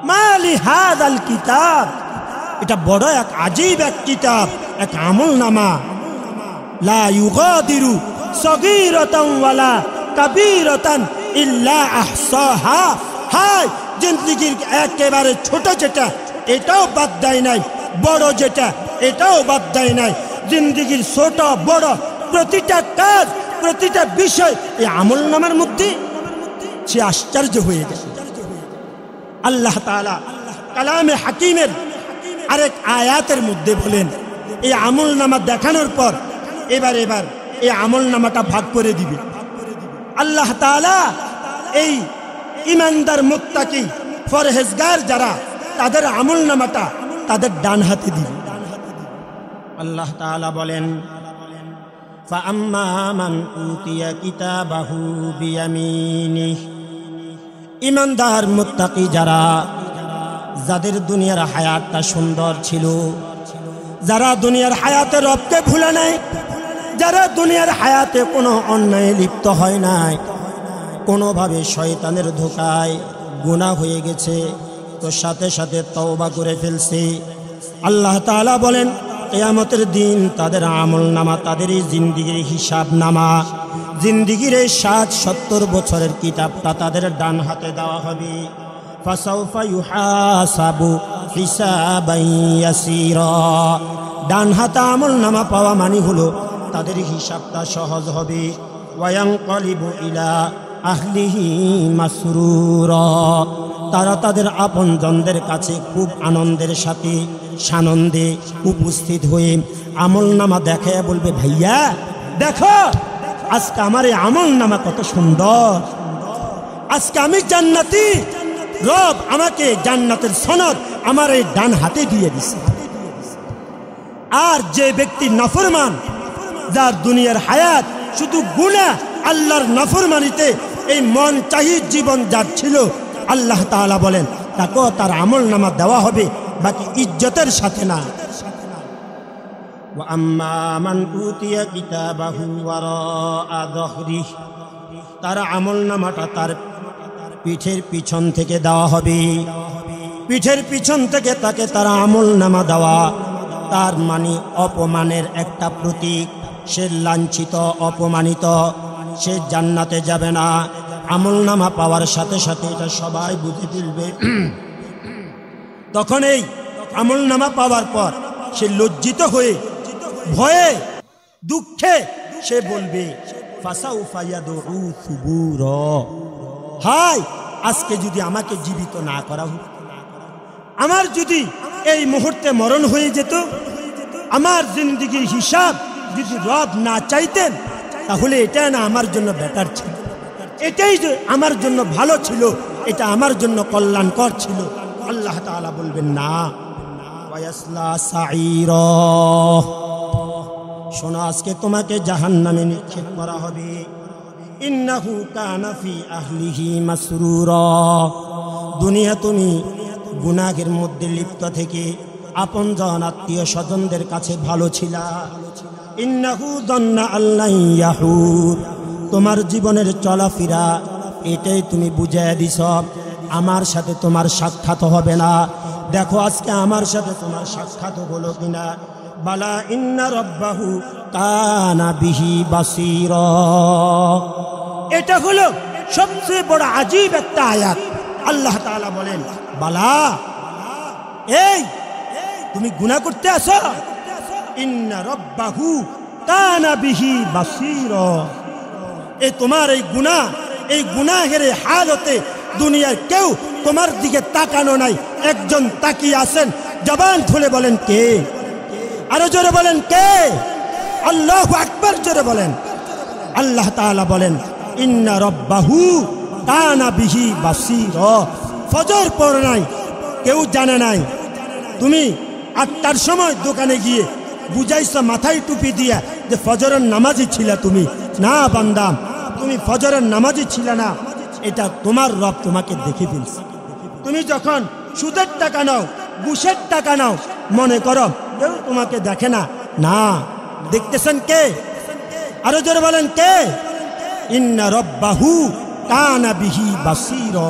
মালি হাদাল কিতাব, এটা বড় এক আজীব এক কিতাব, এক আমল নামা, লা ইউগাদিরু সগীরাতান ওয়ালা কাবীরাতান ইল্লা আহসাহা। হায়, জিন্দেগির একেবারে ছোট যেটা এটাও বাদ দেয় নাই, বড় যেটা এটাও বাদ দেয় নাই, জিন্দেগির ছোট বড় প্রতিটা কাজ প্রতিটা বিষয় এই আমল নামার মধ্যে। সে আশ্চর্য হয়ে গেছে। আল্লাহ তাআলা কালামে হাকিমের আরেক আয়াতের মধ্যে বলেন, এই আমল নামা দেখানোর পর এবার এই আমল নামাটা ভাগ করে দিবে। আল্লাহ তাআলা এই ইমানদার মুত্তাকি ফরহেজগার যারা তাদের আমলনামাটা তাদের ডান হাতে দিবে। আল্লাহ তাআলা বলেন ফাআম্মা মান উতিয়া কিতাবাহু বিয়ামিনিহি, ইমানদার মুত্তাকি যারা, যাদের দুনিয়ার হায়াতটা সুন্দর ছিল, যারা দুনিয়ার হায়াতে রবকে ভুলে নাই, যারা দুনিয়ার হায়াতে কোনো অন্যায় লিপ্ত হয় নাই, কোনোভাবে শয়তানের ধোঁকায় গুনাহ হয়ে গেছে তো সাথে সাথে তওবা করে ফেলছে, আল্লাহ তাআলা বলেন কিয়ামতের দিন তাদের আমলনামা, তাদের এই জিন্দেগির হিসাব নামা, জিন্দেগির এই 60-70 বছরের কিতাবটা তাদের ডান হাতে দেওয়া হবে। ফাসাউফা ইউহাসাবু হিসাবান ইয়াসীরা, ডান হাতে আমলনামা পাওয়া মানে হলো তাদের হিসাবটা সহজ হবে। ওয়ায়ানকালিবু ইলা আহলিহি মাসরুরা, তারা তাদের আপনজনদের কাছে খুব আনন্দের সাথে সানন্দে উপস্থিত হয়ে আমলনামা দেখায় বলবে, ভাইয়া দেখো আজকে আমার এই আমলনামা কত সুন্দর, আজকে আমি জান্নাতি, রব আমাকে জান্নাতের সনদ আমার এই ডান হাতে দিয়ে দিছে। আর যে ব্যক্তি নাফরমান, যার দুনিয়ার হায়াত শুধু গুনাহ আল্লাহর নাফরমানিতে এই মন চাহি জীবন যার ছিল, আল্লাহ তাআলা বলেন তাকেও তার আমলনামা দেওয়া হবে, বাকি ইজ্জতের সাথে না। ওয়া আম্মা মান উতিয়া কিতাবাহু ওয়ারাআ যহরিহি, তার আমলনামাটা তার পিঠের পিছন থেকে দেওয়া হবে। পিঠের পিছন থেকে তাকে তার আমলনামা দেওয়া, তার মানে অপমানের একটা প্রতীক। সে লাঞ্ছিত, অপমানিত, সে জান্নাতে যাবে না। আমলনামা পাওয়ার সাথে সাথে এটা সবাই বুঝে ফেলবে। তখন এই আমলনামা পাওয়ার পর সে লজ্জিত হয়ে, ভয়ে, দুঃখে সে বলবে ফাসাউফা ইয়াদউ সুবুরা, হায় আজকে যদি আমাকে জীবিত না করা হতো, আমার যদি এই মুহূর্তে মরণ হয়ে যেত, আমার জিন্দেগির হিসাব যদি রব না চাইতেন, তাহলে এটা না আমার জন্য বেটার ছিল, এটাই যে আমার জন্য ভালো ছিল, এটা আমার জন্য কল্যাণকর ছিল। আল্লাহ তাআলা বলবেন না, ওয়ায়াসলা সাঈরা, শোনো আজকে তোমাকে জাহান্নামে নিক্ষেপ করা হবে। ইন্নাহু কানা ফি আহলিহি মাসরুরা, দুনিয়া তুমি গুনাহের মধ্যে লিপ্ত থেকে আপনজন আত্মীয় স্বজনদের কাছে ভালো ছিলা। ইন্নাহু যান্না আল্লাহ ইয়াহুর, তোমার জীবনের চলাফেরা এটাই তুমি বুঝাইয়া দিছ, আমার সাথে তোমার সাক্ষাৎ হবে না। দেখো আজকে আমার সাথে তোমার সাক্ষাৎ হলো কিনা। বালা ইন্না রাব্বাহু কানা বিহি বাসীরা, এটা হলো সবচেয়ে বড় আজীব একটা আয়াত। আল্লাহ তাআলা বলেন, বালা এই তুমি গুনাহ করতে আসো, ইন্না রাব্বাহু কানা বিহি বাসীরা, এই তোমার এই গুনাহের হালতে দুনিয়ার কেউ তোমার দিকে তাকানো নাই, একজন তাকিয়ে আছেন। জবান খুলে বলেন কে? আরো জোরে বলেন কে? আল্লাহু আকবার জোরে বলেন। আল্লাহ তাআলা বলেন ইন্না রাব্বাহু কানা বিহি বাসীরা, ফজর পড়ে নাই, কেউ জানে নাই। তুমি 8টার সময় দোকানে গিয়ে বুঝাইছো মাথায় টুপি দিয়া যে ফজরের নামাজি ছিলা তুমি, না বান্দা তুমি ফজরের নামাজি ছিল না, এটা তোমার রব তোমাকে দেখে ফেলছে। তুমি যখন সুদের টাকা নাও, ঘুষের টাকা নাও, মনে করো কেউ তোমাকে দেখে না, না দেখতেছেন কে? আরো জোরে বলেন কে? ইন্না রাব্বাহু কানা বিহি বাসীরা,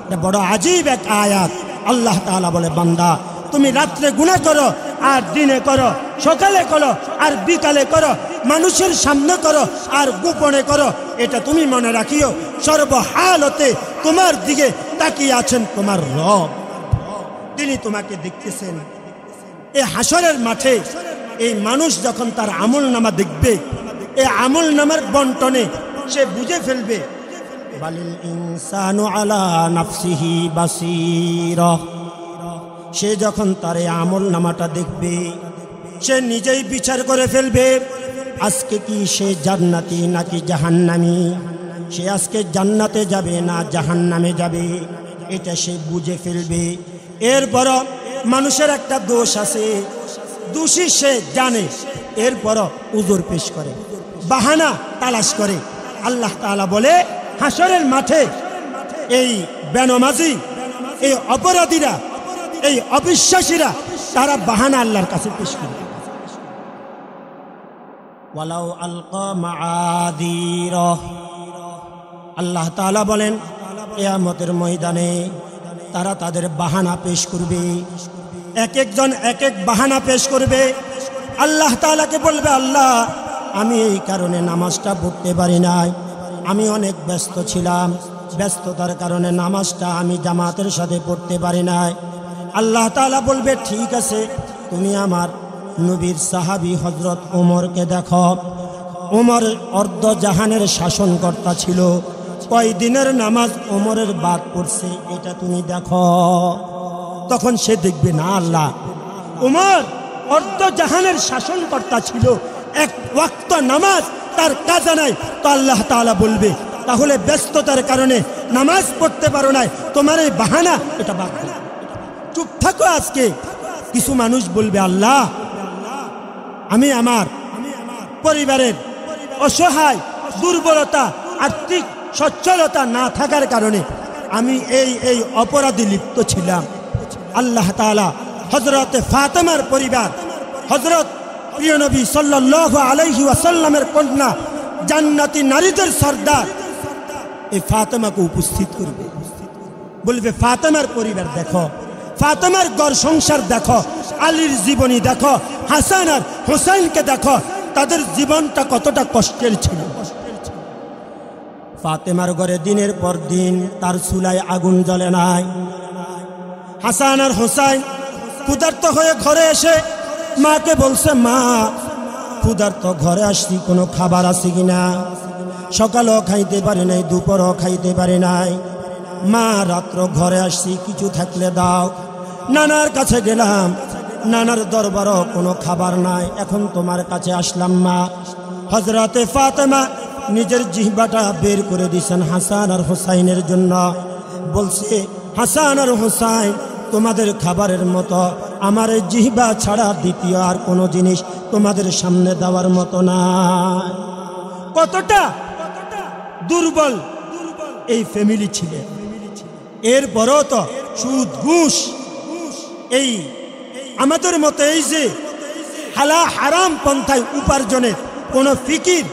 এটা বড় আজীব এক আয়াত। আল্লাহ তাআলা বলে, বান্দা তুমি রাত্রে গুনাহ করো আর দিনে করো, সকালে করো আর বিকালে করো, মানুষের সামনে করো আর গোপনে করো, এটা তুমি মনে রাখিও, সর্বহালতে তোমার দিকে তাকিয়ে আছেন তোমার রব, তিনি তোমাকে দেখতেছেন। এই হাসরের মাঠে এই মানুষ যখন তার আমলনামা দেখবে, এই আমলনামার বন্টনে সে বুঝে ফেলবে বালিল ইনসানু আলা নাফসিহি বাসীরা, সে যখন তার এই আমলনামাটা দেখবে সে নিজেই বিচার করে ফেলবে আজকে কি সে জান্নাতি নাকি জাহান্নামী। সে আজকে জান্নাতে যাবে না জাহান্নামে যাবে, এটা সে বুঝে ফেলবে। এরপরও মানুষের একটা দোষ আছে, দোষী সে জানে, এরপরও উজর পেশ করে, বাহানা তালাশ করে। আল্লাহ তাআলা বলে হাসরের মাঠে এই বেনমাজি, এই অপরাধীরা, এই অবিশ্বাসীরা তারা বাহানা আল্লাহর কাছে পেশ করে। ওয়ালাউ আলকা মাআযীরা, আল্লাহ তাআলা বলেন কিয়ামতের ময়দানে তারা তাদের বাহানা পেশ করবে, এক একজন এক এক বাহানা পেশ করবে। আল্লাহ তাআলাকে বলবে, আল্লাহ আমি এই কারণে নামাজটা পড়তে পারি নাই, আমি অনেক ব্যস্ত ছিলাম, ব্যস্ততার কারণে নামাজটা আমি জামাতের সাথে পড়তে পারি নাই। আল্লাহ তাআলা বলবে, ঠিক আছে, তুমি আমার নবীর সাহাবী হযরত ওমরকে দেখো, ওমর অর্ধ জাহানের শাসনকর্তা ছিল, কয় দিনের নামাজ ওমরের বাদ পড়ছে এটা তুমি দেখো। তখন সে দেখবে, না আল্লাহ, ওমর অর্ধ জাহানের শাসনকর্তা ছিল, এক ওয়াক্ত নামাজ তার কাজা নাই। তো আল্লাহ তাআলা বলবে, তাহলে ব্যস্ততার কারণে নামাজ পড়তে পারো নাই, তোমার এই বাহানা এটা বাদ দাও, চুপ থাকো। আজকে কিছু মানুষ বলবে, আল্লাহ আমি আমার পরিবারের অসহায়, দুর্বলতা, আর্থিক সচ্ছলতা না থাকার কারণে আমি এই অপরাধে লিপ্ত ছিলাম। আল্লাহ তাআলা হযরতে ফাতেমার পরিবার, হযরত প্রিয় নবী সাল্লাল্লাহু আলাইহি ওয়াসাল্লামের কন্যা, জান্নাতি নারীদের সর্দার এই ফাতেমাকে উপস্থিত করবে, বলবে ফাতেমার পরিবার দেখো, ফাতেমার ঘর সংসার দেখো, আলীর জীবনী দেখো, হাসান আর হুসাইনকে দেখো, তাদের জীবনটা কতটা কষ্টের ছিল। ফাতেমার ঘরে দিনের পর দিন তার চুলায় আগুন জ্বলে নাই। হাসান আর হুসাইন ক্ষুধার্ত হয়ে ঘরে এসে মাকে বলছে, মা ক্ষুধার্ত ঘরে আসছি, কোনো খাবার আছে কিনা? সকালও খাইতে পারে নাই, দুপুরও খাইতে পারে নাই। মা রাত্র ঘরে আসছি, কিছু থাকলে দাও। নানার কাছে গেলাম, নানার দরবারও কোনো খাবার নাই, এখন তোমার কাছে আসলাম মা। হযরতে ফাতেমা নিজের জিহ্বাটা বের করে দিয়েছেন হাসান আর হুসাইনের জন্য, বলছে, হাসান আর হুসাইন, তোমাদের খাবারের মতো আমার এই জিহ্বা ছাড়া দ্বিতীয় আর কোনো জিনিস তোমাদের সামনে দেওয়ার মতো না। কতটা দুর্বল এই ফ্যামিলি ছিল। এরপরও তো সুদ, ঘুষ, এই আমাদের মতো এই যে হারাম পন্থায় উপার্জনের কোনো ফিকির,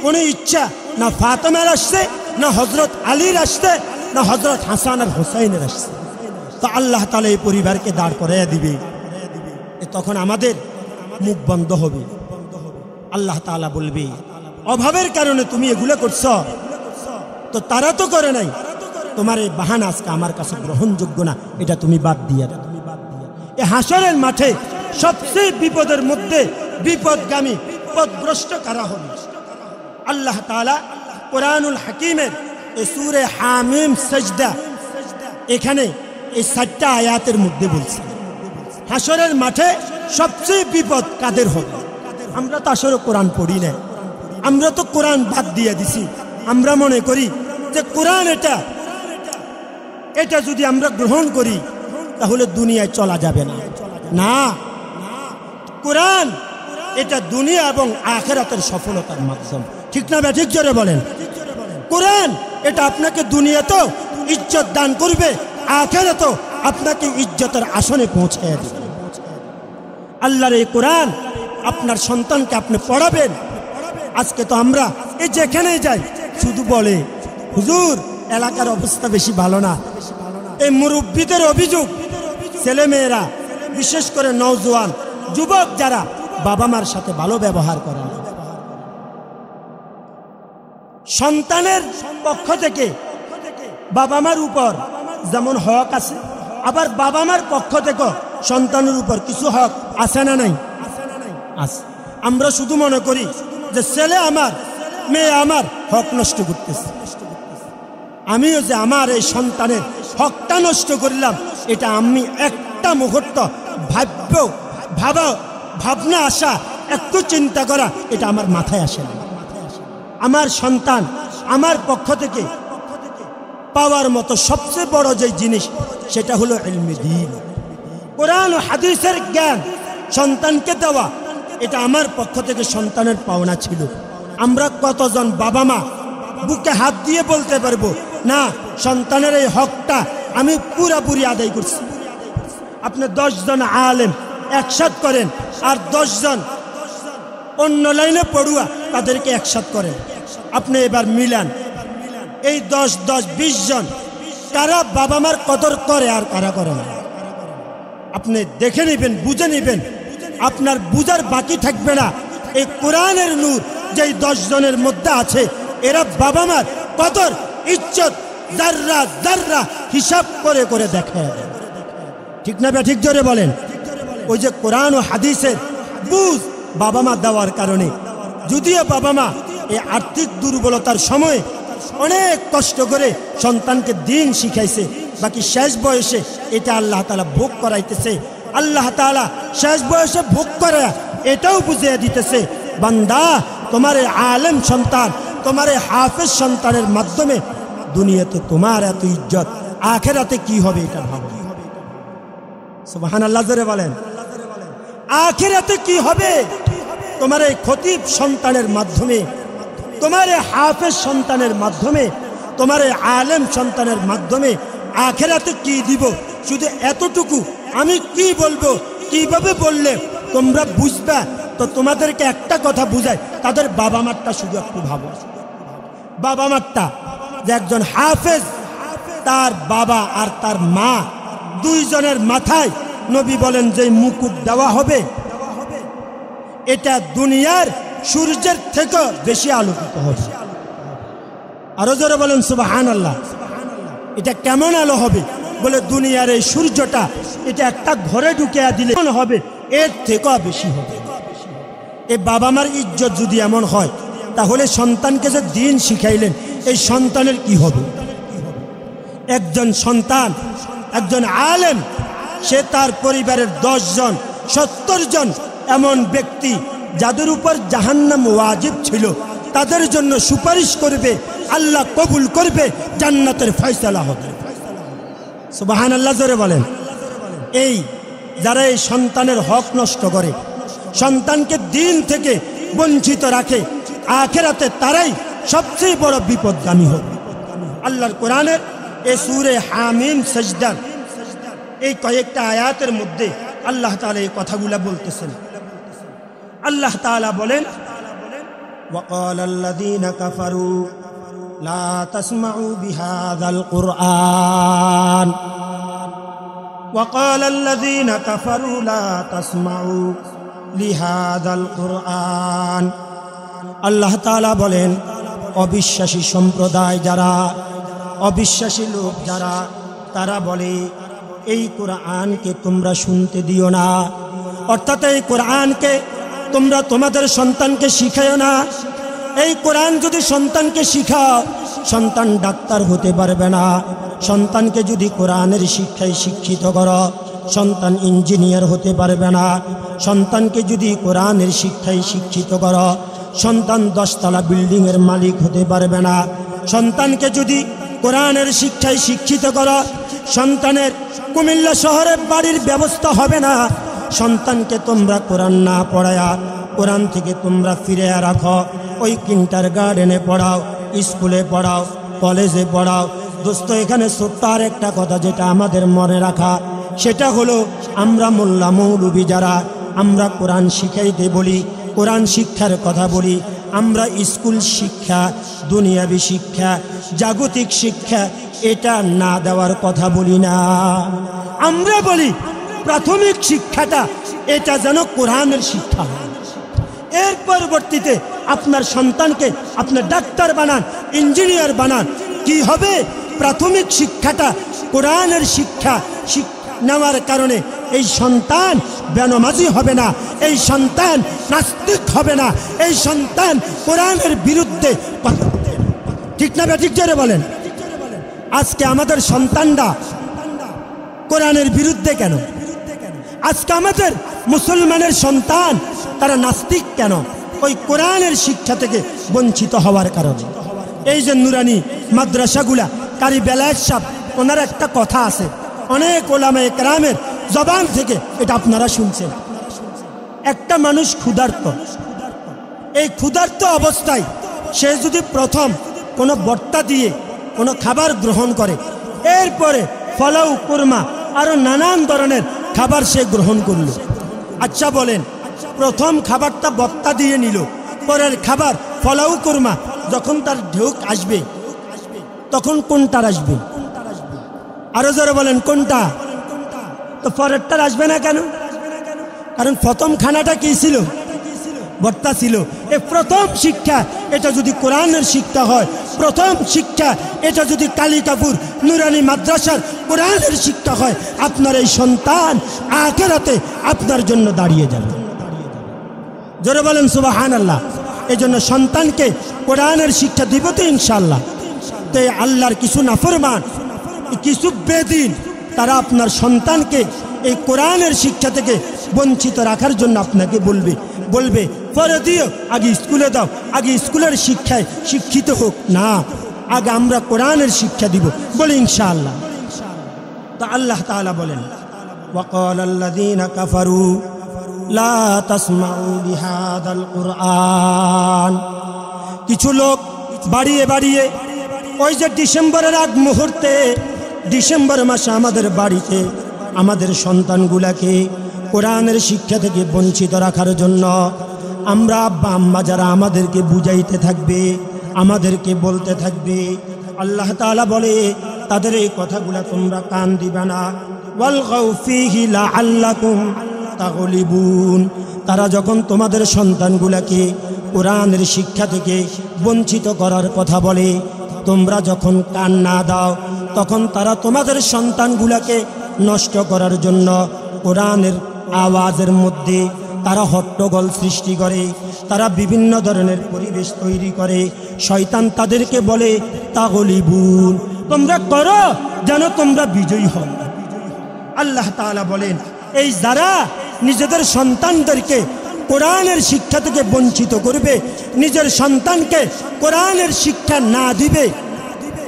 কোনো ইচ্ছা না ফাতেমার আসছে, না হযরত আলীর আসছে, না হযরত হাসান আর হুসাইনের আসছে। তো আল্লাহ তাআলা এই পরিবারকে দাঁড় করাইয়া দিবে, তখন আমাদের মুখ বন্ধ হবে। আল্লাহ তাআলা বলবে, অভাবের কারণে তুমি এগুলো করছো, তো তারা তো করে নাই, তোমার এই বাহানা আজকে আমার কাছে গ্রহণযোগ্য না, এটা তুমি বাদ দিয়ে দাও। এই হাসরের মাঠে সবচেয়ে বিপদের মধ্যে বিপদগামী, পথভ্রষ্ট কারা হবে? আল্লাহ তাআলা কোরআনুল হাকিমের এই সূরা হামিম সাজদা, এখানে এই 4টা আয়াতের মধ্যে বলছে হাসরের মাঠে সবচেয়ে বিপদ কাদের হবে। আমরা তো আসলে কোরআন পড়ি না, আমরা তো কোরআন বাদ দিয়ে দিছি। আমরা মনে করি যে কোরআন এটা যদি আমরা গ্রহণ করি তাহলে দুনিয়ায় চলা যাবে না। না, কোরআন এটা দুনিয়া এবং আখিরাতের সফলতার মাধ্যম, ঠিক না? ঠিক জোরে বলেন। কোরআন এটা আপনাকে দুনিয়াতেও ইজ্জত দান করবে, আখিরাতেও আপনাকে ইজ্জতের আসনে পৌঁছায় দেবে। আল্লাহর এই কোরআন আপনার সন্তানকে আপনি পড়াবেন। আজকে তো আমরা এই যেখানে যাই শুধু বলে, হুজুর এলাকার অবস্থা বেশি ভালো না। এই মুরব্বীদের অভিযোগ, ছেলেমেয়েরা বিশেষ করে নওজোয়ান যুবক যারা বাবা মার সাথে ভালো ব্যবহার করে না। সন্তানের পক্ষ থেকে বাবা মার উপর যেমন হক আছে, আবার বাবা মার পক্ষ থেকে সন্তানের উপর কিছু হক আছে না নাই? আছে। আমরা শুধু মনে করি যে ছেলে আমার, মেয়ে আমার, হক নষ্ট করতেছে। আমিও যে আমার এই সন্তানের হকটা নষ্ট করলাম, এটা আমি একটা মুহূর্ত ভাবনা আসা, একটু চিন্তা করা, এটা আমার মাথায় আসে না। আমার সন্তান আমার পক্ষ থেকে পাওয়ার মতো সবচেয়ে বড় যে জিনিস সেটা হলো ইলমে দ্বীন, কোরআন ও হাদিসের জ্ঞান সন্তানকে দেওয়া। এটা আমার পক্ষ থেকে সন্তানের পাওনা ছিল। আমরা কতজন বাবা মা বুকে হাত দিয়ে বলতে পারবো না সন্তানের এই হকটা আমি পুরাপুরি আদায় করছি? আপনি 10 জন আলেম একসাথ করেন আর 10 জন অন্য লাইনে পড়ুয়া তাদেরকে একসাথ করেন, আপনি এবার মিলান এই 10, 20 জন কারা বাবা মার কদর করে আর কারা করে না। আপনি দেখে নেবেন, বুঝে নেবেন, আপনার বুঝার বাকি থাকবে না। এই কোরআনের নূর যেই 10 জনের মধ্যে আছে এরা বাবা মার কদর ইজ্জত জাররা জাররা হিসাব করে করে দেখে। ঠিক না? ঠিক জোরে বলেন। ওই যে কোরআন ও হাদিসের বুঝ বাবা মা দেওয়ার কারণে, যদিও বাবা মা এই আর্থিক দুর্বলতার সময় অনেক কষ্ট করে সন্তানকে দিন শিখাইছে, বাকি শেষ বয়সে এটা আল্লাহ তাআলা ভোগ করাইতেছে। আল্লাহ তাআলা শেষ বয়সে ভোগ করে এটাও বুঝিয়ে দিতেছে, বান্দা তোমার এই আলেম সন্তান, তোমার এই হাফেজ সন্তানের মাধ্যমে দুনিয়াতে তোমার এত ইজ্জত, আখিরাতে কি হবে এটা ভাবো। সুবহানাল্লাহ জোরে বলেন। আখিরাতে কি হবে তোমার এই খতিব সন্তানের মাধ্যমে, তোমার এই হাফেজ সন্তানের মাধ্যমে, তোমার এই আলেম সন্তানের মাধ্যমে আখিরাতে কি দিব? শুধু এতটুকু আমি কি বলবো, কিভাবে বললে তোমরা বুঝবা। তো তোমাদেরকে একটা কথা বুঝাই, তাদের বাবা মারটা শুধু একটু ভাবো। বাবা মারটা যে একজন হাফেজ, তার বাবা আর তার মা দুইজনের মাথায় নবী বলেন যে মুকুট দেওয়া হবে, এটা দুনিয়ার সূর্যের থেকে বেশি আলোকিত হবে। আরো জোরে বলেন সুবহানাল্লাহ। এটা কেমন আলো হবে? বলে দুনিয়ার এই সূর্যটা এটা একটা ঘরে ঢুকিয়ে দিলে হবে এর থেকেও বেশি হবে। এই বাবা মার ইজ্জত যদি এমন হয়, তাহলে সন্তানকে যে দিন শিখাইলেন এই সন্তানের কি হবে? একজন সন্তান, একজন আলেম, সে তার পরিবারের 10 জন 70 জন এমন ব্যক্তি যাদের উপর জাহান্নাম ওয়াজিব ছিল, তাদের জন্য সুপারিশ করবে, আল্লাহ কবুল করবে, জান্নাতের ফয়সালা হবে। সুবহানাল্লাহ জোরে বলেন। এই যারা এই সন্তানের হক নষ্ট করে, সন্তানকে দিন থেকে বঞ্চিত রাখে, আখিরাতে তারাই সবচেয়ে বড় বিপদগামী হবে। আল্লাহর কোরআনের এই সূরা হামিম সাজদা এই কয়েকটা আয়াতের মধ্যে আল্লাহ তাআলা এই কথাগুলা বলতেছেন। আল্লাহ তাআলা বলেন, وقال الذين كفروا لا تسمعوا بهذا القرآن وقال الذين كفروا لا تسمعوا لهذا القرآن। আল্লাহ তাআলা বলেন, অবিশ্বাসী সম্প্রদায় যারা, অবিশ্বাসী লোক যারা, তারা বলে এই কোরআনকে তোমরা শুনতে দিও না, অর্থাৎ এই কোরআনকে তোমরা তোমাদের সন্তানকে শিখাও না। এই কোরআন যদি সন্তানকে শিখাও, সন্তান ডাক্তার হতে পারবে না। সন্তানকে যদি কোরআনের শিক্ষায় শিক্ষিত করো, সন্তান ইঞ্জিনিয়ার হতে পারবে না। সন্তানকে যদি কোরআনের শিক্ষায় শিক্ষিত করো, সন্তান 10 তলা বিল্ডিংয়ের মালিক হতে পারবে না। সন্তানকে যদি কোরআনের শিক্ষায় শিক্ষিত করো, সন্তানের কুমিল্লা শহরে বাড়ির ব্যবস্থা হবে না। সন্তানকে তোমরা কোরআন না পড়ায়া, কোরআন থেকে তোমরা ফিরে রাখো, ওই কিন্ডারগার্টেনে পড়াও, স্কুলে পড়াও, কলেজে পড়াও। দোস্ত, এখানে ছোট্ট আর একটা কথা যেটা আমাদের মনে রাখা, সেটা হলো আমরা মোল্লা মৌলবি যারা আমরা কোরআন শিখাইতে বলি, কোরআন শিক্ষার কথা বলি, আমরা স্কুল শিক্ষা, দুনিয়াবি শিক্ষা, জাগতিক শিক্ষা এটা না দেওয়ার কথা বলি না। আমরা বলি প্রাথমিক শিক্ষাটা এটা যেন কোরআনের শিক্ষা হয়। এর পরবর্তীতে আপনার সন্তানকে আপনি ডাক্তার বানান, ইঞ্জিনিয়ার বানান, কি হবে? প্রাথমিক শিক্ষাটা কোরআনের শিক্ষা নেওয়ার কারণে এই সন্তান বেনামাজি হবে না, এই সন্তান নাস্তিক হবে না, এই সন্তান কোরআনের বিরুদ্ধে। ঠিক না? ঠিক জোরে বলেন। আজকে আমাদের সন্তানরা কোরআনের বিরুদ্ধে কেন? আজকে আমাদের মুসলমানের সন্তান তারা নাস্তিক কেন? ওই কোরআনের শিক্ষা থেকে বঞ্চিত হওয়ার কারণে। এই যে নুরানি মাদ্রাসাগুলা কারি বেলায়েত সাহেব ওনার একটা কথা আছে, অনেক ওলামায়ে কেরামের জবান থেকে এটা আপনারা শুনছেন। একটা মানুষ ক্ষুধার্ত, এই ক্ষুধার্ত অবস্থায় সে যদি প্রথম কোনো বর্তা দিয়ে কোনো খাবার গ্রহণ করে, এরপরে ফলাউ কুরমা আরও নানান ধরনের খাবার সে গ্রহণ করল। আচ্ছা বলেন, প্রথম খাবারটা বর্তা দিয়ে নিল, পরের খাবার ফলাউ কুরমা, যখন তার ঢেউক আসবে তখন কোনটার আসবে? আরো জোরে বলেন কোনটা? তো পরেরটার আসবে না কেন? কারণ প্রথম খানাটা কি ছিল? বর্তা ছিল। এই প্রথম শিক্ষা, এটা যদি কোরআনের শিক্ষা হয়, প্রথম শিক্ষা এটা যদি কালিকাপুর নুরানি মাদ্রাসার কোরআনের শিক্ষা হয়, আপনার এই সন্তান আখিরাতে আপনার জন্য দাঁড়িয়ে যাবে। জোরে বলেন সুবহানাল্লাহ। এই জন্য সন্তানকে কোরআনের শিক্ষা দিব তো ইনশাআল্লাহ। তো আল্লাহর কিছু নাফরমান, কিছু বেদিন, তারা আপনার সন্তানকে এই কোরআনের শিক্ষা থেকে বঞ্চিত রাখার জন্য আপনাকে বলবে পরে দিও, আগে স্কুলে দাও, আগে স্কুলের শিক্ষায় শিক্ষিত হোক। না, আগে আমরা কোরআনের শিক্ষা দিব, বলে ইনশাআল্লাহ। তো আল্লাহ তাআলা বলেন, ওয়াকাল আল্লাযীনা কাফারু লা তাসমাউ লিহাযাল কুরআন। কিছু লোক বাড়িয়ে বাড়িয়ে ওই যে ডিসেম্বরের আগ মুহূর্তে, ডিসেম্বর মাসে আমাদের বাড়িতে আমাদের সন্তানগুলাকে কোরআনের শিক্ষা থেকে বঞ্চিত রাখার জন্য আমরা আব্বা আম্মা যারা আমাদেরকে বুঝাইতে থাকবে, আমাদেরকে বলতে থাকবে। আল্লাহ তাআলা বলে, তাদের এই কথাগুলা তোমরা কান দিবা না। ওয়ালগাউ ফীহি লাআল্লাকুম তাগলিবুন। তারা যখন তোমাদের সন্তানগুলাকে কোরআনের শিক্ষা থেকে বঞ্চিত করার কথা বলে, তোমরা যখন কান না দাও, তখন তারা তোমাদের সন্তানগুলাকে নষ্ট করার জন্য কোরআনের আওয়াজের মধ্যে তারা হট্টগোল সৃষ্টি করে, তারা বিভিন্ন ধরনের পরিবেশ তৈরি করে। শয়তান তাদেরকে বলে তাগলিবুন, তোমরা করো যেন তোমরা বিজয়ী হও। আল্লাহ তাআলা বলেন, এই যারা নিজেদের সন্তানদেরকে কোরআনের শিক্ষা থেকে বঞ্চিত করবে, নিজের সন্তানকে কোরআনের শিক্ষা না দিবে,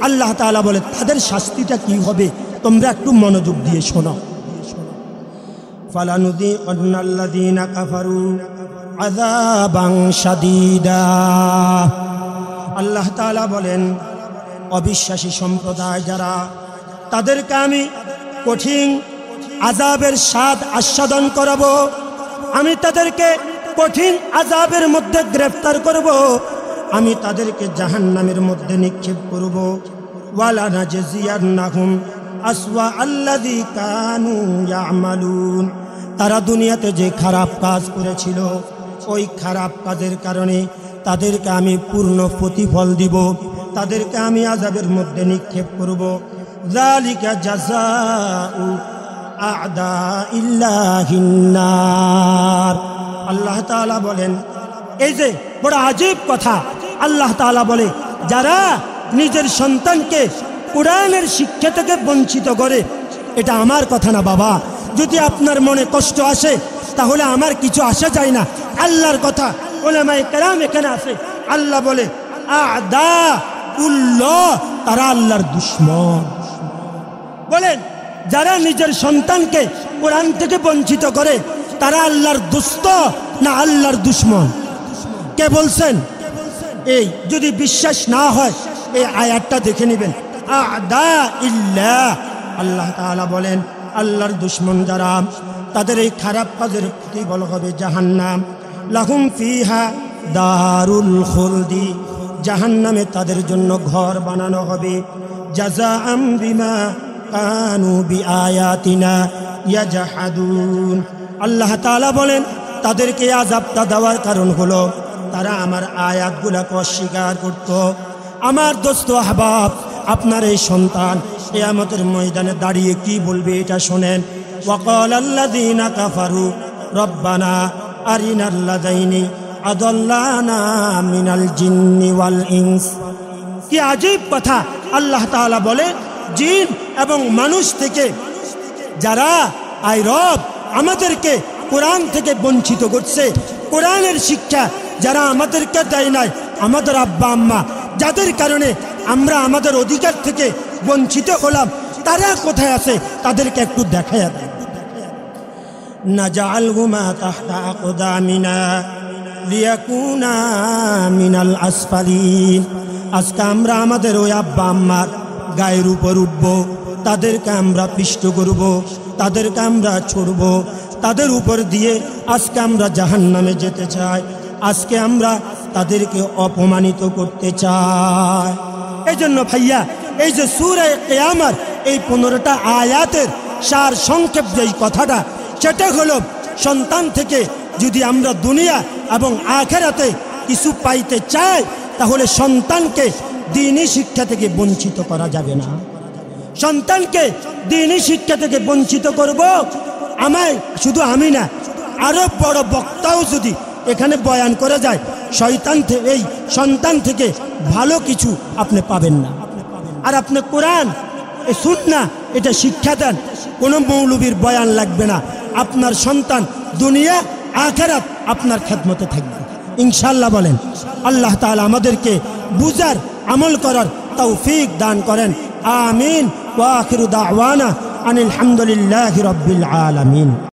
আল্লাহ তাআলা বলে তাদের শাস্তিটা কি হবে তোমরা একটু মনোযোগ দিয়ে শোনো। ফালানুযীকান্নাল্লাযীনা কাফারু আযাবান শাদীদা। আল্লাহ তাআলা বলেন, অবিশ্বাসী সম্প্রদায় যারা, তাদেরকে আমি কঠিন আযাবের স্বাদ আস্বাদন করাবো। আমি তাদেরকে কঠিন আযাবের মধ্যে গ্রেফতার করব, আমি তাদেরকে জাহান্নামের মধ্যে নিক্ষেপ করব। ওয়ালা নাজজিয়ান্নাহুম আসওয়া আল্লাযী কানু ইয়ামালুন। তারা দুনিয়াতে যে খারাপ কাজ করেছিল, ওই খারাপ কাজের কারণে তাদেরকে আমি পূর্ণ প্রতিফল দিব, তাদেরকে আমি আযাবের মধ্যে নিক্ষেপ করব। যালিকা জাযাউ আ'দাইল্লাহিন নার। আল্লাহ তাআলা বলেন, এই যে বড় আজীব কথা, আল্লাহ তাআলা বলে যারা নিজের সন্তানকে কোরআনের শিক্ষা থেকে বঞ্চিত করে, এটা আমার কথা না বাবা। যদি আপনার মনে কষ্ট আসে তাহলে আমার কিছু আসা যায় না, আল্লাহর কথা। উলামায়ে কেরাম এখানে আছে, আল্লাহ বলে আ'দাউল্লাহ, তারা আল্লাহর দুশমন। বলেন, যারা নিজের সন্তানকে কোরআন থেকে বঞ্চিত করে তারা আল্লাহর দোস্ত না আল্লাহর দুশমন? কে বলছেন? এই যদি বিশ্বাস না হয় এই আয়াতটা দেখে নেবেন। আ'দাইল্লাহ, আল্লাহ তাআলা বলেন আল্লাহর দুশমন যারা, তাদের এই খারাপ কাজের প্রতিফল হবে জাহান্নাম। লাহুম ফিহা দারুল খুলদি, জাহান্নামে তাদের জন্য ঘর বানানো হবে। জাযাআম বিমা কানু বিআয়াতিনা ইয়াজহাদুন। আল্লাহ তাআলা বলেন তাদেরকে আযাবটা দেওয়ার কারণ হলো তারা আমার আয়াতগুলোকে অস্বীকার করত। আমার দোস্ত আহবাব, আপনার এই সন্তান কিয়ামতের ময়দানে দাঁড়িয়ে কি বলবে এটা শোনেন। ওয়াকাল আল্লাযীনা কাফারু রব্বানা আরিনাল্লাযাইনি আদাল্লানা মিনাল জিন্নি ওয়াল ইনস। কি আজীব কথা! আল্লাহ তাআলা বলে জিন এবং মানুষ থেকে যারা আয় রব আমাদেরকে কোরআন থেকে বঞ্চিত করছে, কোরআনের শিক্ষা যারা আমাদেরকে দেয় নাই, আমাদের আব্বা আম্মা যাদের কারণে আমরা আমাদের অধিকার থেকে বঞ্চিত হলাম, তারা কোথায় আছে তাদেরকে একটু দেখায়া দেন। নাজআলহুমা তাহতা আকদামিনা লিয়াকুনা মিনাল আসফালিন। আজকে আমরা আমাদের ওই আব্বা আম্মার গায়ের উপর উঠব, তাদেরকে আমরা পিষ্ট করব, তাদেরকে আমরা ছুড়ব, তাদের উপর দিয়ে আজকে আমরা জাহান্নামে যেতে চাই। আজকে আমরা তাদেরকে অপমানিত করতে চাই। এই জন্য ভাইয়া, এই যে সূরা কিয়ামত এই 15টা আয়াতের সার সংক্ষেপ যেই কথাটা, সেটা হলো সন্তান থেকে যদি আমরা দুনিয়া এবং আখিরাতে কিছু পাইতে চাই, তাহলে সন্তানকে দ্বীনি শিক্ষা থেকে বঞ্চিত করা যাবে না। সন্তানকে দ্বীনি শিক্ষা থেকে বঞ্চিত করব, শুধু আমি না, আরো বড় বক্তাও যদি এখানে বয়ান করে যায়, এই সন্তান থেকে ভালো কিছু আপনি পাবেন না। আর আপনি কোরআন সুন্নাহ এটা শিক্ষা দেন, কোনো মৌলবীর বয়ান লাগবে না। আপনার সন্তান দুনিয়া আখিরাত আপনার খেদমতে থাকবে ইনশাআল্লাহ। বলেন আল্লাহ তাআলা আমাদেরকে বুঝার আমল করার তৌফিক দান করেন। আমিন। ওয়া আখিরু দাওয়ানা আনিল হামদুলিল্লাহি রাব্বিল আলামিন।